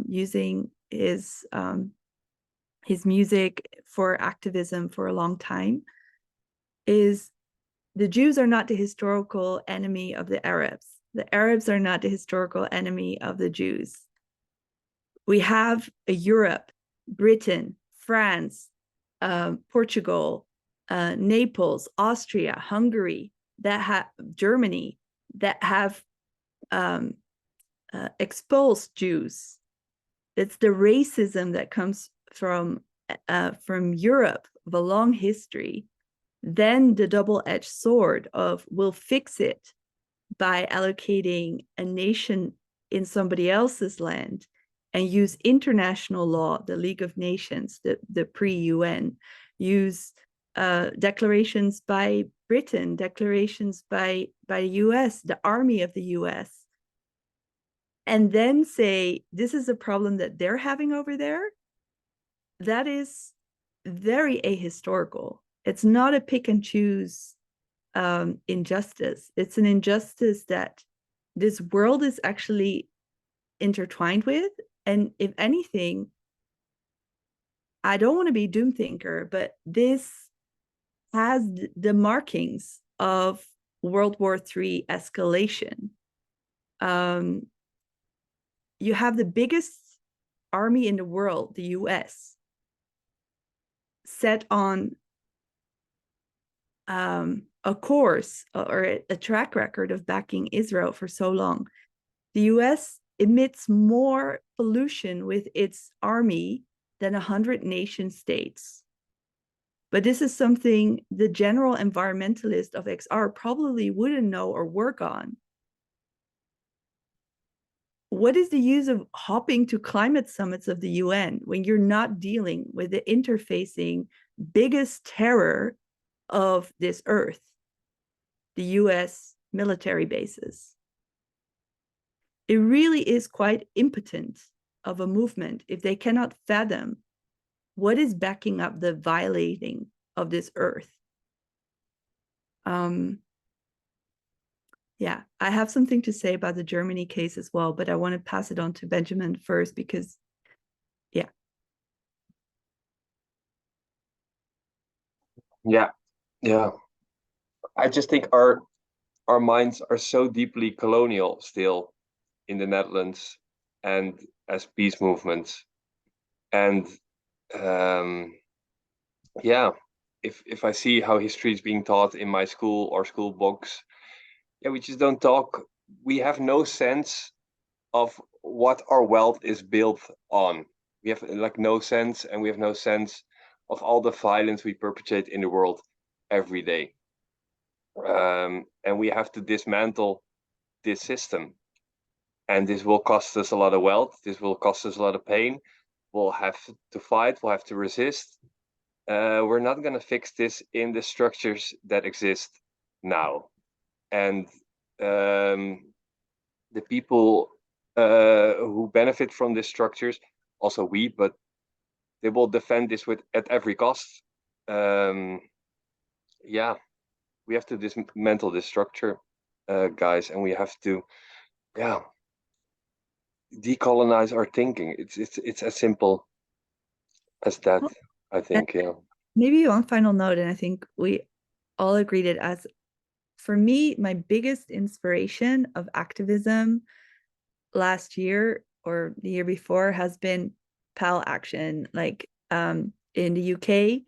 using his music for activism for a long time, is the Jews are not the historical enemy of the Arabs. The Arabs are not the historical enemy of the Jews. We have a Europe, Britain, France, Portugal, Naples, Austria, Hungary, Germany, that have expulsed Jews. It's the racism that comes from Europe of a long history. Then the double-edged sword of we'll fix it by allocating a nation in somebody else's land and use international law, the League of Nations, the pre-UN, use declarations by Britain, declarations by the US, the army of the US, and then say, this is a problem that they're having over there. That is very ahistorical. It's not a pick and choose injustice. It's an injustice that this world is actually intertwined with. And if anything, I don't want to be doom thinker, but this has the markings of World War III escalation. You have the biggest army in the world, the US, set on a course or a track record of backing Israel for so long. The US emits more pollution with its army than 100 nation states. But this is something the general environmentalist of XR probably wouldn't know or work on. What is the use of hopping to climate summits of the UN when you're not dealing with the interfacing biggest terror of this earth, the US military bases? It really is quite impotent of a movement if they cannot fathom what is backing up the violating of this earth. Yeah, I have something to say about the Germany case as well, but I want to pass it on to Benjamin first because, yeah. Yeah. I just think our minds are so deeply colonial still in the Netherlands and as peace movements. And if I see how history is being taught in my school or school books, we just don't talk. We have no sense of what our wealth is built on. We have no sense, and we have no sense of all the violence we perpetrate in the world every day. And we have to dismantle this system. And this will cost us a lot of wealth. This will cost us a lot of pain. We'll have to fight. We'll have to resist. We're not going to fix this in the structures that exist now. And the people who benefit from these structures, also we, but they will defend this at every cost. We have to dismantle this structure, guys, and we have to, decolonize our thinking. It's as simple as that, I think. maybe one final note, and I think we all agreed it as, for me, my biggest inspiration of activism last year or the year before has been PAL action, like in the UK,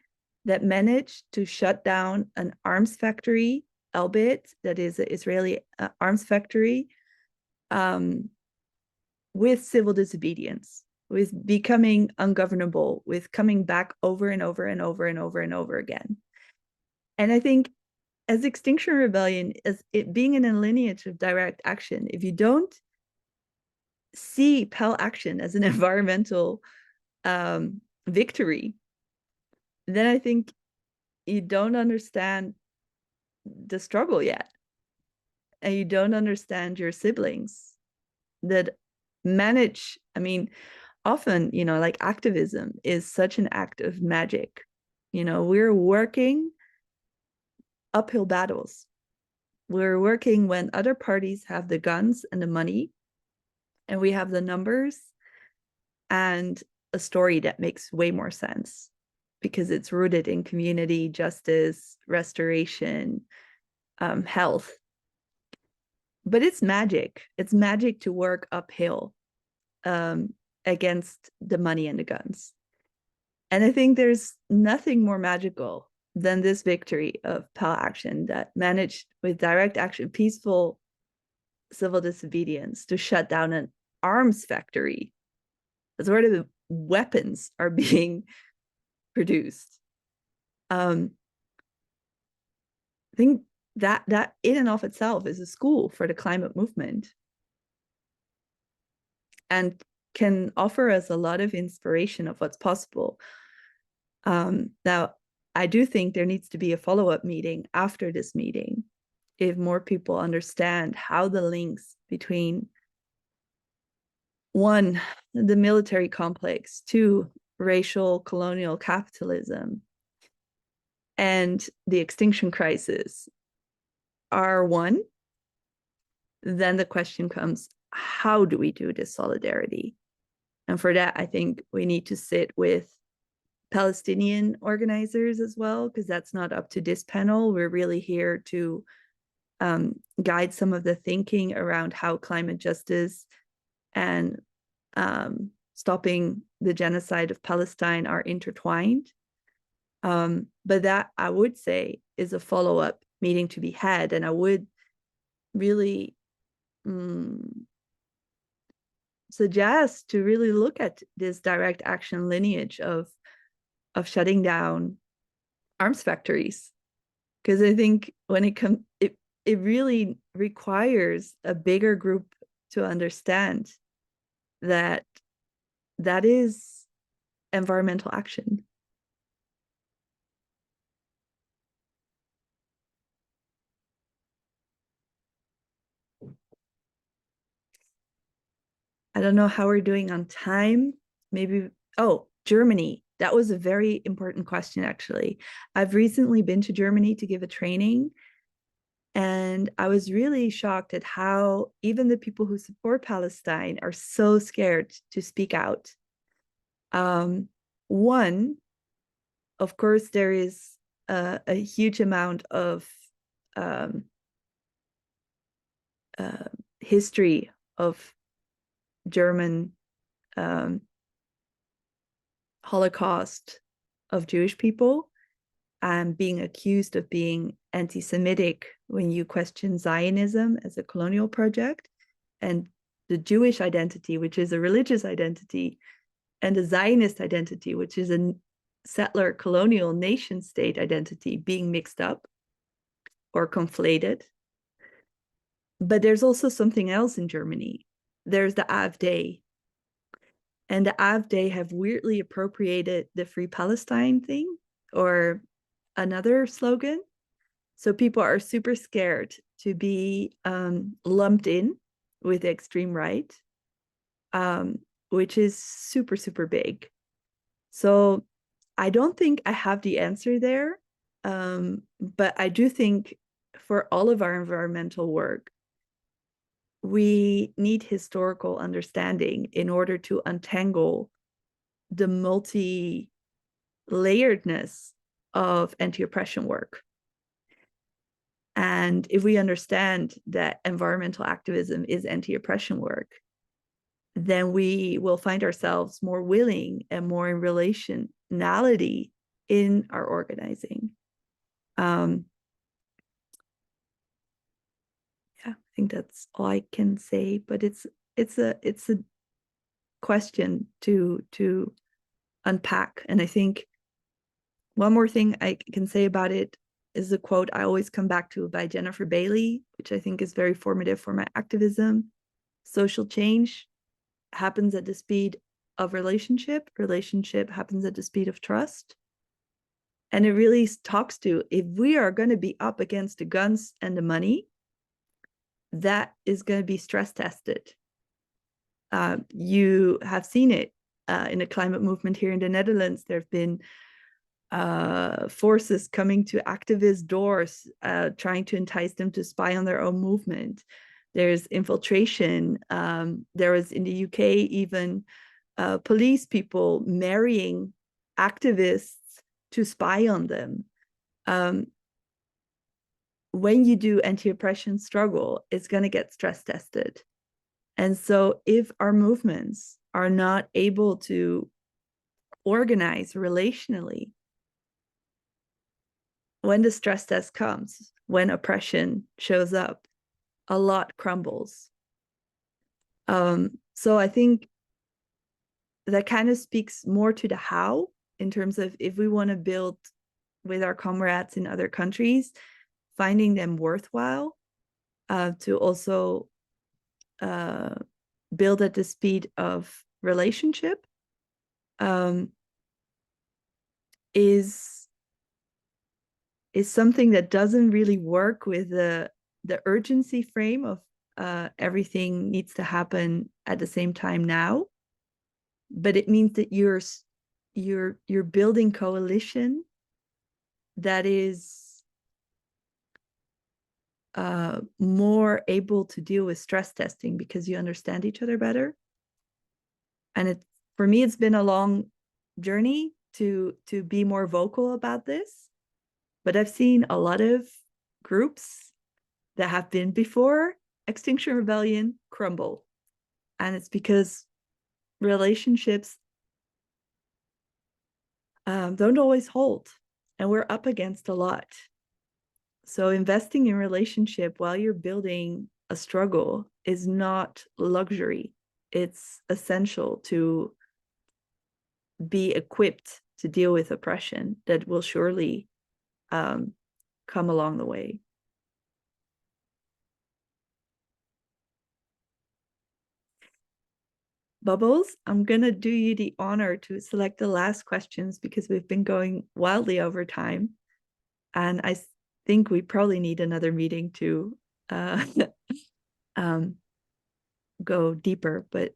that managed to shut down an arms factory, Elbit, that is an Israeli arms factory, with civil disobedience, with becoming ungovernable, with coming back over and over and over and over and over again. And I think as Extinction Rebellion, as it being in a lineage of direct action, if you don't see PAL action as an environmental victory, then I think you don't understand the struggle yet. And you don't understand your siblings that manage, I mean, often, like activism is such an act of magic. We're working uphill battles. We're working when other parties have the guns and the money, and we have the numbers and a story that makes way more sense because it's rooted in community, justice, restoration, health. But it's magic. It's magic to work uphill against the money and the guns. And I think there's nothing more magical than this victory of PAL action that managed with direct action, peaceful civil disobedience, to shut down an arms factory. That's where the weapons are being produced. I think that in and of itself is a school for the climate movement and can offer us a lot of inspiration of what's possible. Now, I do think there needs to be a follow-up meeting after this meeting if more people understand how the links between, one, the military complex, two, racial colonial capitalism, and the extinction crisis are one, then the question comes, how do we do this solidarity? And for that, I think we need to sit with Palestinian organizers as well, because that's not up to this panel. We're really here to guide some of the thinking around how climate justice and stopping the genocide of Palestine are intertwined. But that, I would say, is a follow-up meeting to be had. And I would really suggest to really look at this direct action lineage of shutting down arms factories, because I think when it comes, it really requires a bigger group to understand that that is environmental action. I don't know how we're doing on time. Maybe, oh, Germany. That was a very important question, actually. I've recently been to Germany to give a training, and I was really shocked at how even the people who support Palestine are so scared to speak out. One, of course, there is a huge amount of history of German Holocaust of Jewish people, and being accused of being anti-Semitic when you question Zionism as a colonial project, and the Jewish identity, which is a religious identity, and the Zionist identity, which is a settler colonial nation state identity, being mixed up or conflated. But there's also something else in Germany. There's the AfD. And the AfD have weirdly appropriated the Free Palestine thing, or another slogan. So people are super scared to be lumped in with the extreme right, which is super, super big. So I don't think I have the answer there, but I do think for all of our environmental work, we need historical understanding in order to untangle the multi-layeredness of anti-oppression work. And if we understand that environmental activism is anti-oppression work, then we will find ourselves more willing and more in relationality in our organizing. Yeah, I think that's all I can say, but it's a question to unpack. And I think one more thing I can say about it is a quote I always come back to by Jennifer Bailey, which I think is very formative for my activism. Social change happens at the speed of relationship. Relationship happens at the speed of trust. And it really talks to, if we are going to be up against the guns and the money, that is going to be stress tested. You have seen it in the climate movement here in the Netherlands. There have been forces coming to activist doors, trying to entice them to spy on their own movement. There's infiltration. There was in the UK even police people marrying activists to spy on them. When you do anti-oppression struggle, it's going to get stress tested. And so if our movements are not able to organize relationally, when the stress test comes, when oppression shows up, a lot crumbles. So I think that kind of speaks more to the how, in terms of if we want to build with our comrades in other countries, finding them worthwhile, to also build at the speed of relationship, is something that doesn't really work with the urgency frame of everything needs to happen at the same time now. But it means that you're building coalition that is more able to deal with stress testing, because you understand each other better. And for me, it's been a long journey to be more vocal about this. But I've seen a lot of groups that have been before Extinction Rebellion crumble. And it's because relationships don't always hold. And we're up against a lot. So investing in relationship while you're building a struggle is not luxury. It's essential to be equipped to deal with oppression that will surely come along the way. Bubbles, I'm going to do you the honor to select the last questions, because we've been going wildly over time. And I think we probably need another meeting to go deeper, but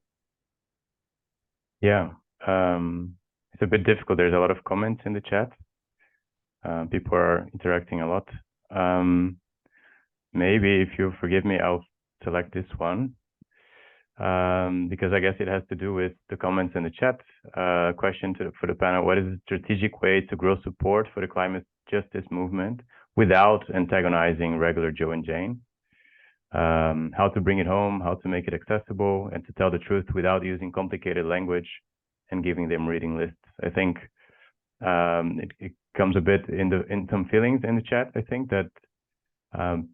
yeah, it's a bit difficult. There's a lot of comments in the chat. People are interacting a lot. Maybe if you forgive me, I'll select this one, because I guess it has to do with the comments in the chat. Question for the panel: what is a strategic way to grow support for the climate justice movement without antagonizing regular Joe and Jane? How to bring it home, how to make it accessible, and to tell the truth without using complicated language and giving them reading lists. I think it comes a bit in some feelings in the chat. I think that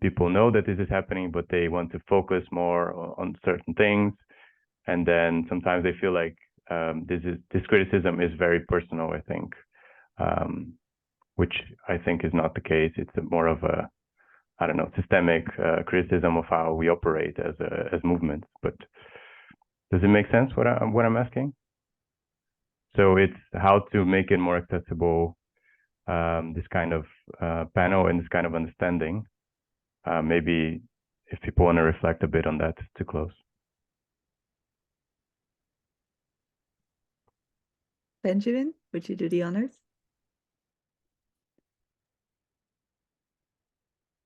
people know that this is happening, but they want to focus more on certain things, and then sometimes they feel like this criticism is very personal. I think, which I think is not the case. It's more of a, I don't know, systemic criticism of how we operate as movements. But does it make sense what I'm asking? So it's how to make it more accessible, this kind of panel and this kind of understanding. Maybe if people want to reflect a bit on that to close. Benjamin, would you do the honors?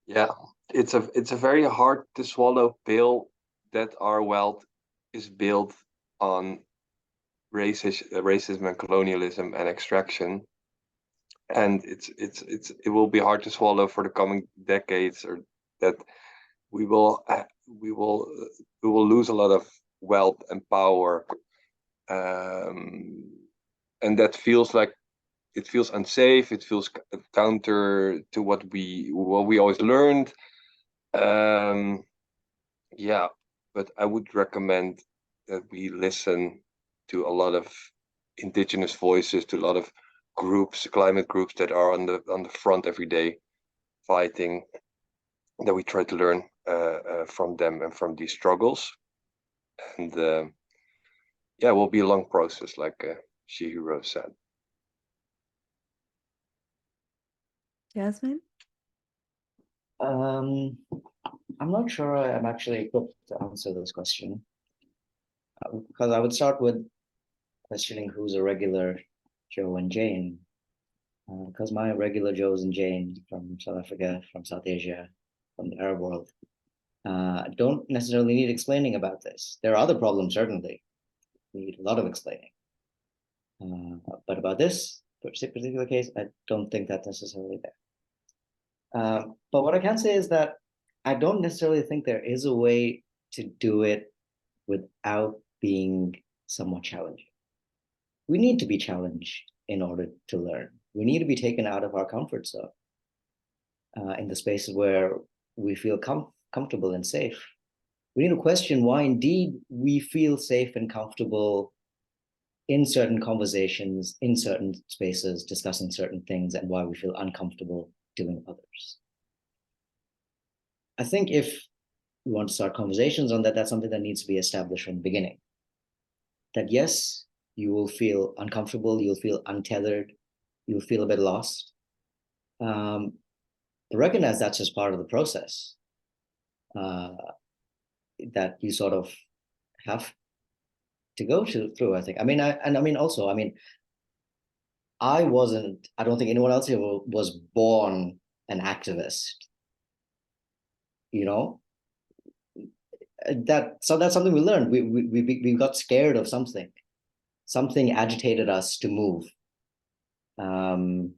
Yeah, it's a very hard to swallow pill that our world is built on racism and colonialism and extraction. and it will be hard to swallow for the coming decades, or that we will lose a lot of wealth and power, and that feels like it feels unsafe. It feels counter to what we always learned. Yeah, but I would recommend that we listen to a lot of indigenous voices, to a lot of groups, climate groups that are on the front every day fighting, that we try to learn from them and from these struggles. And yeah, it will be a long process, like Chihiro said. Jasmine? I'm not sure I'm actually equipped to answer this question, because I would start with questioning who's a regular Joe and Jane, because my regular Joes and Jane from South Africa, from South Asia, from the Arab world, don't necessarily need explaining about this. There are other problems, certainly. We need a lot of explaining. But about this particular case, I don't think that's necessarily there. But what I can say is that I don't necessarily think there is a way to do it without being somewhat challenging. We need to be challenged in order to learn. We need to be taken out of our comfort zone in the spaces where we feel comfortable and safe. We need to question why indeed we feel safe and comfortable in certain conversations, in certain spaces, discussing certain things, and why we feel uncomfortable doing others. I think if we want to start conversations on that, that's something that needs to be established from the beginning. That yes, you will feel uncomfortable, you'll feel untethered, you'll feel a bit lost. But recognize that's just part of the process that you sort of have to go through, I think. I mean, I don't think anyone else here was born an activist, you know? So that's something we learned. We got scared of something. Something agitated us to move. And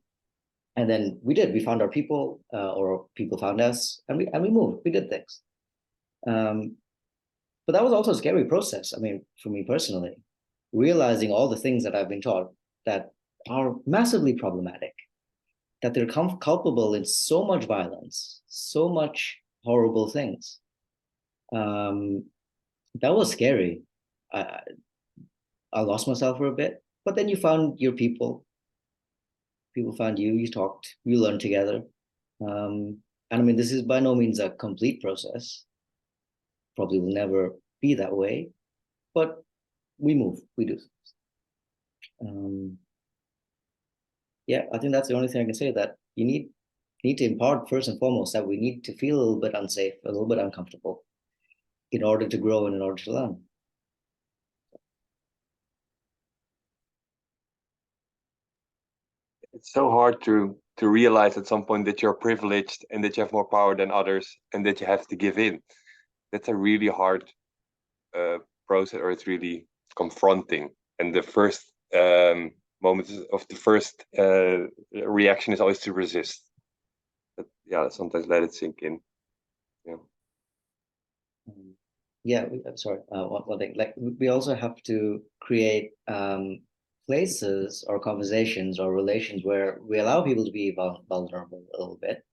then we did. We found our people, or people found us, and we moved. We did things. But that was also a scary process. I mean, for me personally, realizing all the things that I've been taught that are massively problematic, that they're culpable in so much violence, so much horrible things. That was scary. I lost myself for a bit, but then you found your people. People found you. You talked. You learned together. And I mean, this is by no means a complete process. Probably will never be that way, but we move. We do. Yeah, I think that's the only thing I can say. That you need to impart first and foremost that we need to feel a little bit unsafe, a little bit uncomfortable, in order to grow and in order to learn. It's so hard to realize at some point that you're privileged and that you have more power than others and that you have to give in. That's a really hard process, or it's really confronting. And the first moment of the first reaction is always to resist. But yeah, sometimes let it sink in. Yeah. Yeah, sorry. One thing, like we also have to create places or conversations or relations where we allow people to be vulnerable a little bit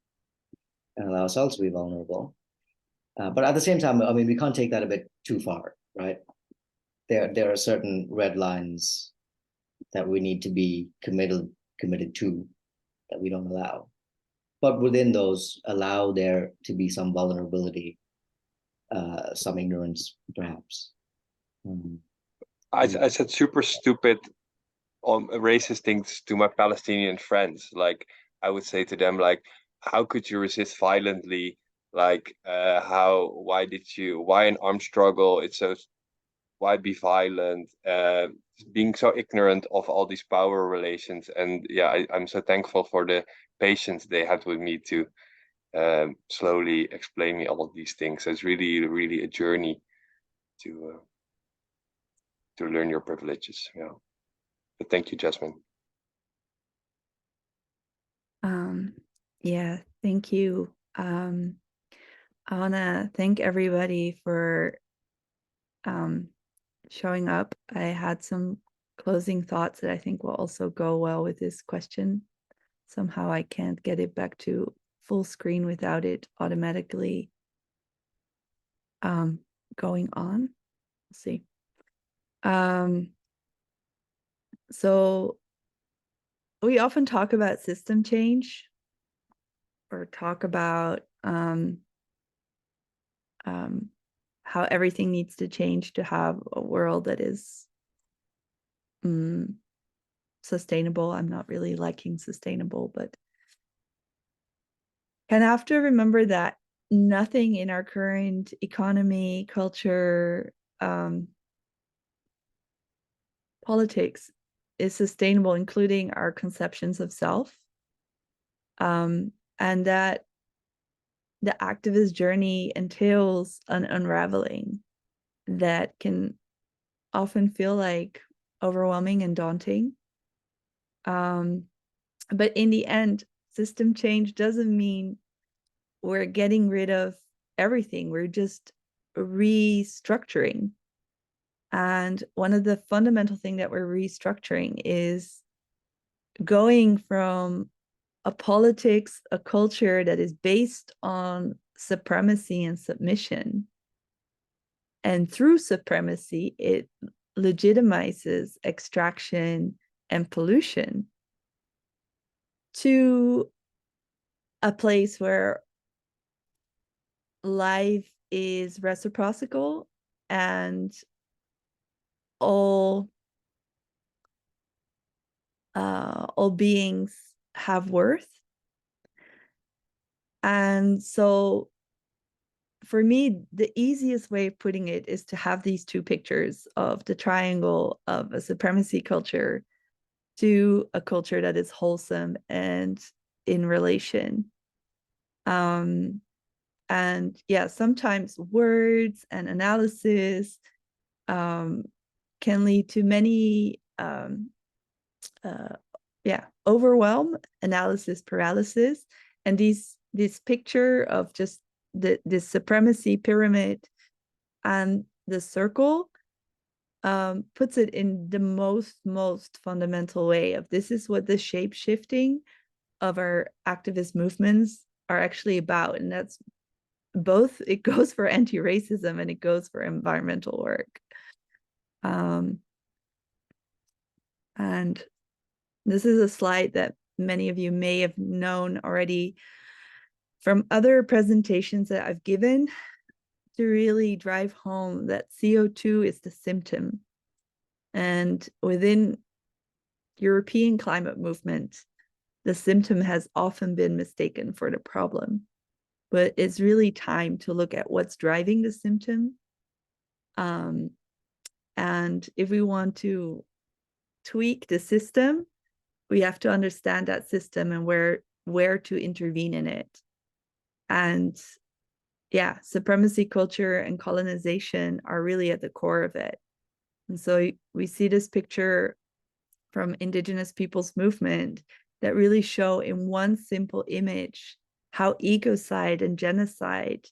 and allow ourselves to be vulnerable. But at the same time, I mean, we can't take that a bit too far, right? There are certain red lines that we need to be committed to, that we don't allow. But within those, allow there to be some vulnerability, some ignorance, perhaps. I said super stupid racist things to my Palestinian friends. Like, I would say to them, like, how could you resist violently? Like, why an armed struggle? Why be violent? Being so ignorant of all these power relations. And yeah, I'm so thankful for the patience they had with me to slowly explain me all of these things. So it's really, really a journey to learn your privileges. Yeah. But thank you, Jasmine. Yeah, thank you. I want to thank everybody for showing up. I had some closing thoughts that I think will also go well with this question. Somehow I can't get it back to full screen without it automatically going on. We'll see. So we often talk about system change or talk about how everything needs to change to have a world that is sustainable. I'm not really liking sustainable, but kind of have to remember that nothing in our current economy, culture, politics is sustainable, including our conceptions of self. And that the activist journey entails an unraveling that can often feel like overwhelming and daunting. But in the end, system change doesn't mean we're getting rid of everything. We're just restructuring. And one of the fundamental things that we're restructuring is going from a politics, a culture that is based on supremacy and submission. And through supremacy, it legitimizes extraction and pollution, to a place where life is reciprocal and all beings have worth. And so for me, the easiest way of putting it is to have these two pictures of the triangle of a supremacy culture to a culture that is wholesome and in relation. And yeah, sometimes words and analysis can lead to many overwhelm, analysis paralysis. And this picture of just this supremacy pyramid and the circle puts it in the most fundamental way of this is what the shape shifting of our activist movements are actually about. And that's both, it goes for anti-racism and it goes for environmental work. And this is a slide that many of you may have known already from other presentations that I've given, to really drive home that CO2 is the symptom. And within European climate movement, the symptom has often been mistaken for the problem. But it's really time to look at what's driving the symptom. And if we want to tweak the system, we have to understand that system and where to intervene in it. And yeah, supremacy culture and colonization are really at the core of it. And so we see this picture from Indigenous peoples movement that really show in one simple image how ecocide and genocide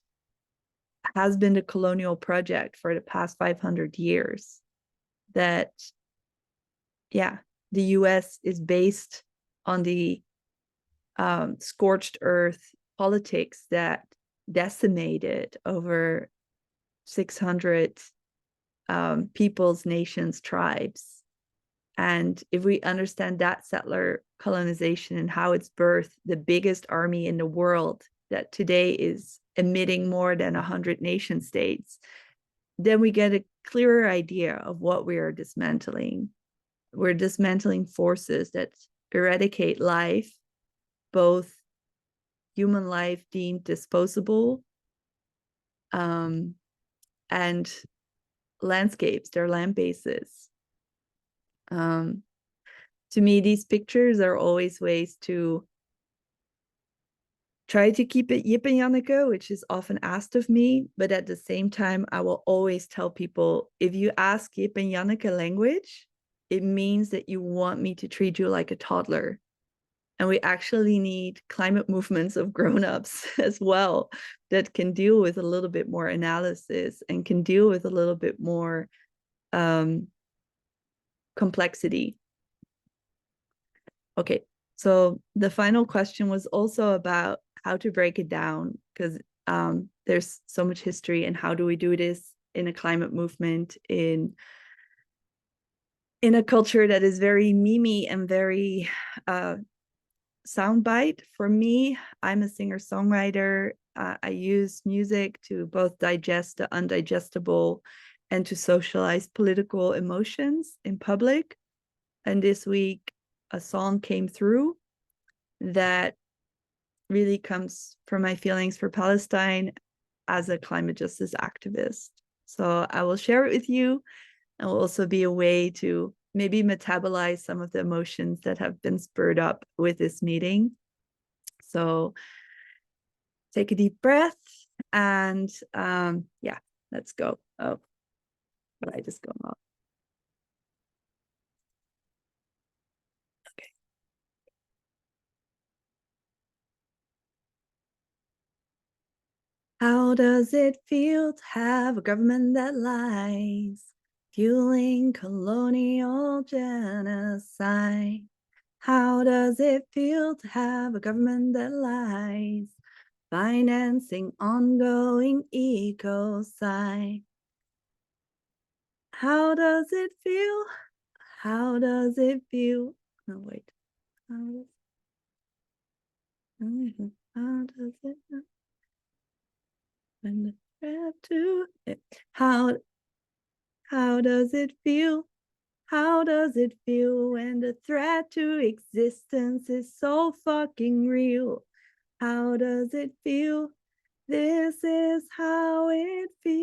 has been the colonial project for the past 500 years. That, yeah, the US is based on the scorched earth politics that decimated over 600 peoples, nations, tribes. And if we understand that settler colonization and how it's birthed the biggest army in the world that today is emitting more than 100 nation states, then we get a clearer idea of what we are dismantling. We're dismantling forces that eradicate life, both human life deemed disposable, and landscapes, their land bases. To me, these pictures are always ways to try to keep it Yip and Janneke, which is often asked of me, but at the same time, I will always tell people, if you ask Yip and Janneke language, it means that you want me to treat you like a toddler. And we actually need climate movements of grown-ups as well that can deal with a little bit more analysis and can deal with a little bit more complexity. Okay, so the final question was also about how to break it down, because there's so much history, and how do we do this in a climate movement in a culture that is very memey and very soundbite. For me, I'm a singer-songwriter. I use music to both digest the undigestible and to socialize political emotions in public. And this week, a song came through that really comes from my feelings for Palestine as a climate justice activist. So I will share it with you, and will also be a way to maybe metabolize some of the emotions that have been spurred up with this meeting. So take a deep breath, and yeah, let's go. Oh, but I just go off. Okay. How does it feel to have a government that lies, fueling colonial genocide? How does it feel to have a government that lies, financing ongoing ecocide? How does it feel? How does it feel? No, wait. How does it feel? When the threat to it. How does it feel? How does it feel when the threat to existence is so fucking real? How does it feel? This is how it feels.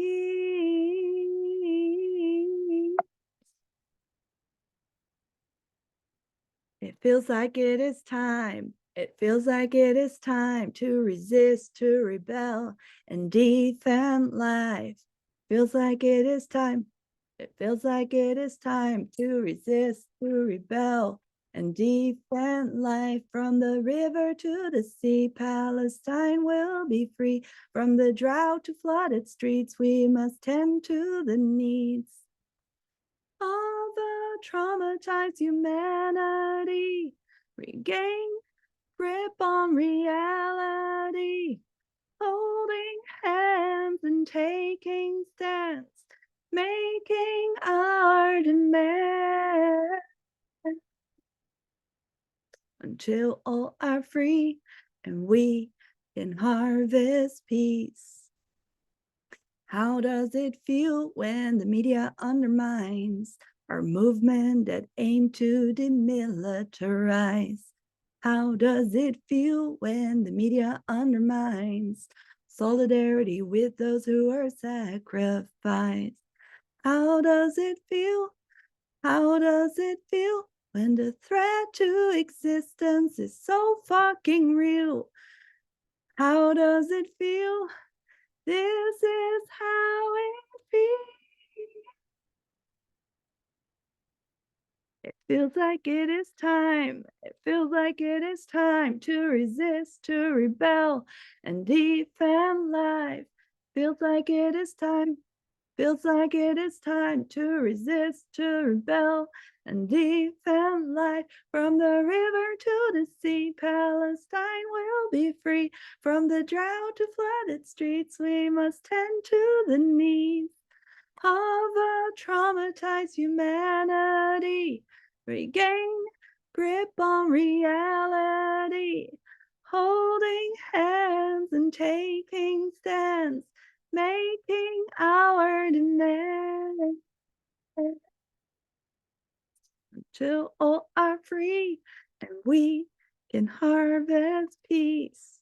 It feels like it is time. It feels like it is time to resist, to rebel, and defend life. Feels like it is time. It feels like it is time to resist, to rebel, and defend life. From the river to the sea, Palestine will be free. From the drought to flooded streets, we must tend to the needs of the traumatized humanity. Regain grip on reality, holding hands and taking stands, making our demand until all are free and we can harvest peace. How does it feel when the media undermines our movement that aim to demilitarize? How does it feel when the media undermines solidarity with those who are sacrificed? How does it feel? How does it feel when the threat to existence is so fucking real? How does it feel? This is how it feels. It feels like it is time. It feels like it is time to resist, to rebel, and defend life. Feels like it is time. Feels like it is time to resist, to rebel, and defend life. From the river to the sea, Palestine will be free. From the drought to flooded streets, we must tend to the needs of a traumatized humanity. Regain grip on reality, holding hands and taking stands, making our demand until all are free and we can harvest peace.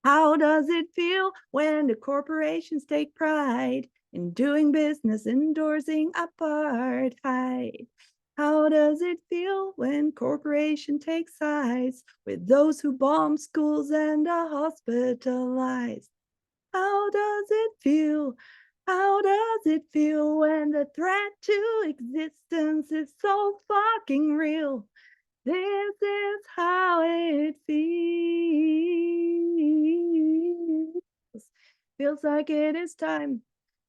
How does it feel when the corporations take pride in doing business, endorsing apartheid? How does it feel when corporations take sides with those who bomb schools and are hospitalized? How does it feel? How does it feel when the threat to existence is so fucking real? This is how it feels. Feels like it is time.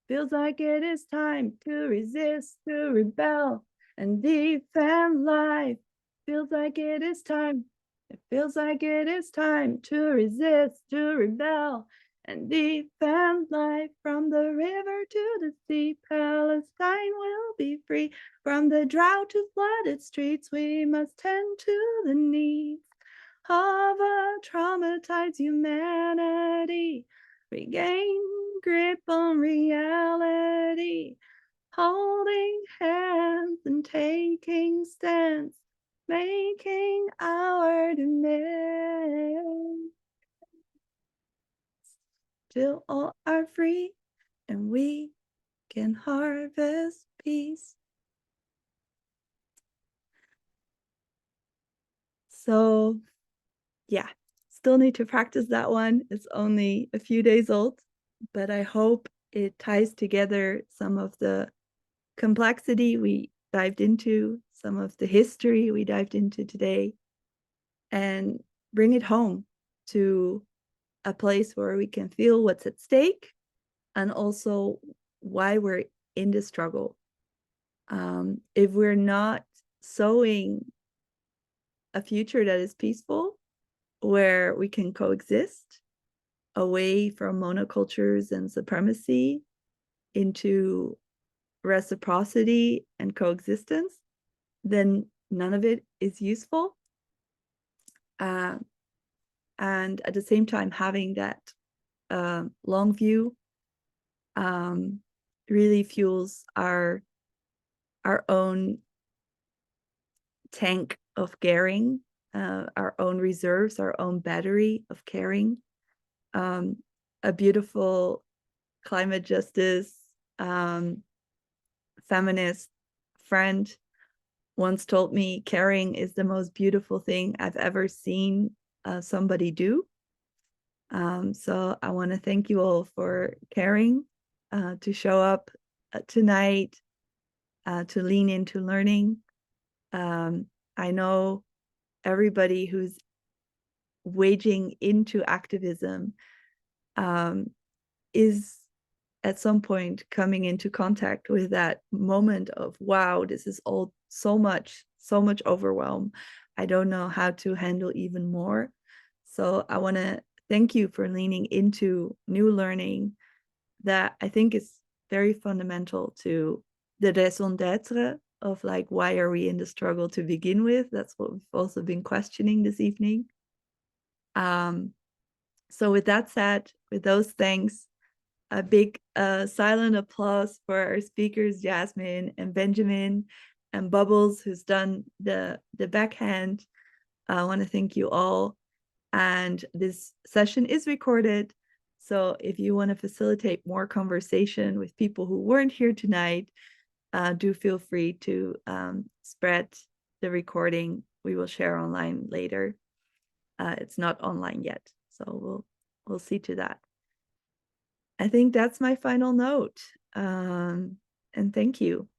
Feels like it is time to resist, to rebel, and defend life. Feels like it is time. It feels like it is time to resist, to rebel, and defend life. From the river to the sea, Palestine will be free. From the drought to flooded streets, we must tend to the needs of a traumatized humanity. Regain grip on reality, holding hands and taking stands, making our demands. Till all are free and we can harvest peace. So, yeah, still need to practice that one. It's only a few days old, but I hope it ties together some of the complexity we dived into, some of the history we dived into today, and bring it home to a place where we can feel what's at stake and also why we're in the struggle. If we're not sowing a future that is peaceful, where we can coexist away from monocultures and supremacy into reciprocity and coexistence, then none of it is useful. And at the same time, having that long view really fuels our own tank of caring, our own reserves, our own battery of caring. A beautiful climate justice feminist friend once told me, caring is the most beautiful thing I've ever seen somebody do. So I want to thank you all for caring, to show up tonight, to lean into learning. I know everybody who's waging into activism is at some point coming into contact with that moment of, wow, this is all so much overwhelm. I don't know how to handle even more. So I want to thank you for leaning into new learning that I think is very fundamental to the raison d'etre of, like, why are we in the struggle to begin with? That's what we've also been questioning this evening. So with that said, with those thanks, a big silent applause for our speakers, Jasmine and Benjamin, and Bubbles, who's done the backhand. I want to thank you all. And this session is recorded. So if you want to facilitate more conversation with people who weren't here tonight, do feel free to spread the recording. We will share online later. It's not online yet, so we'll see to that. I think that's my final note. And thank you.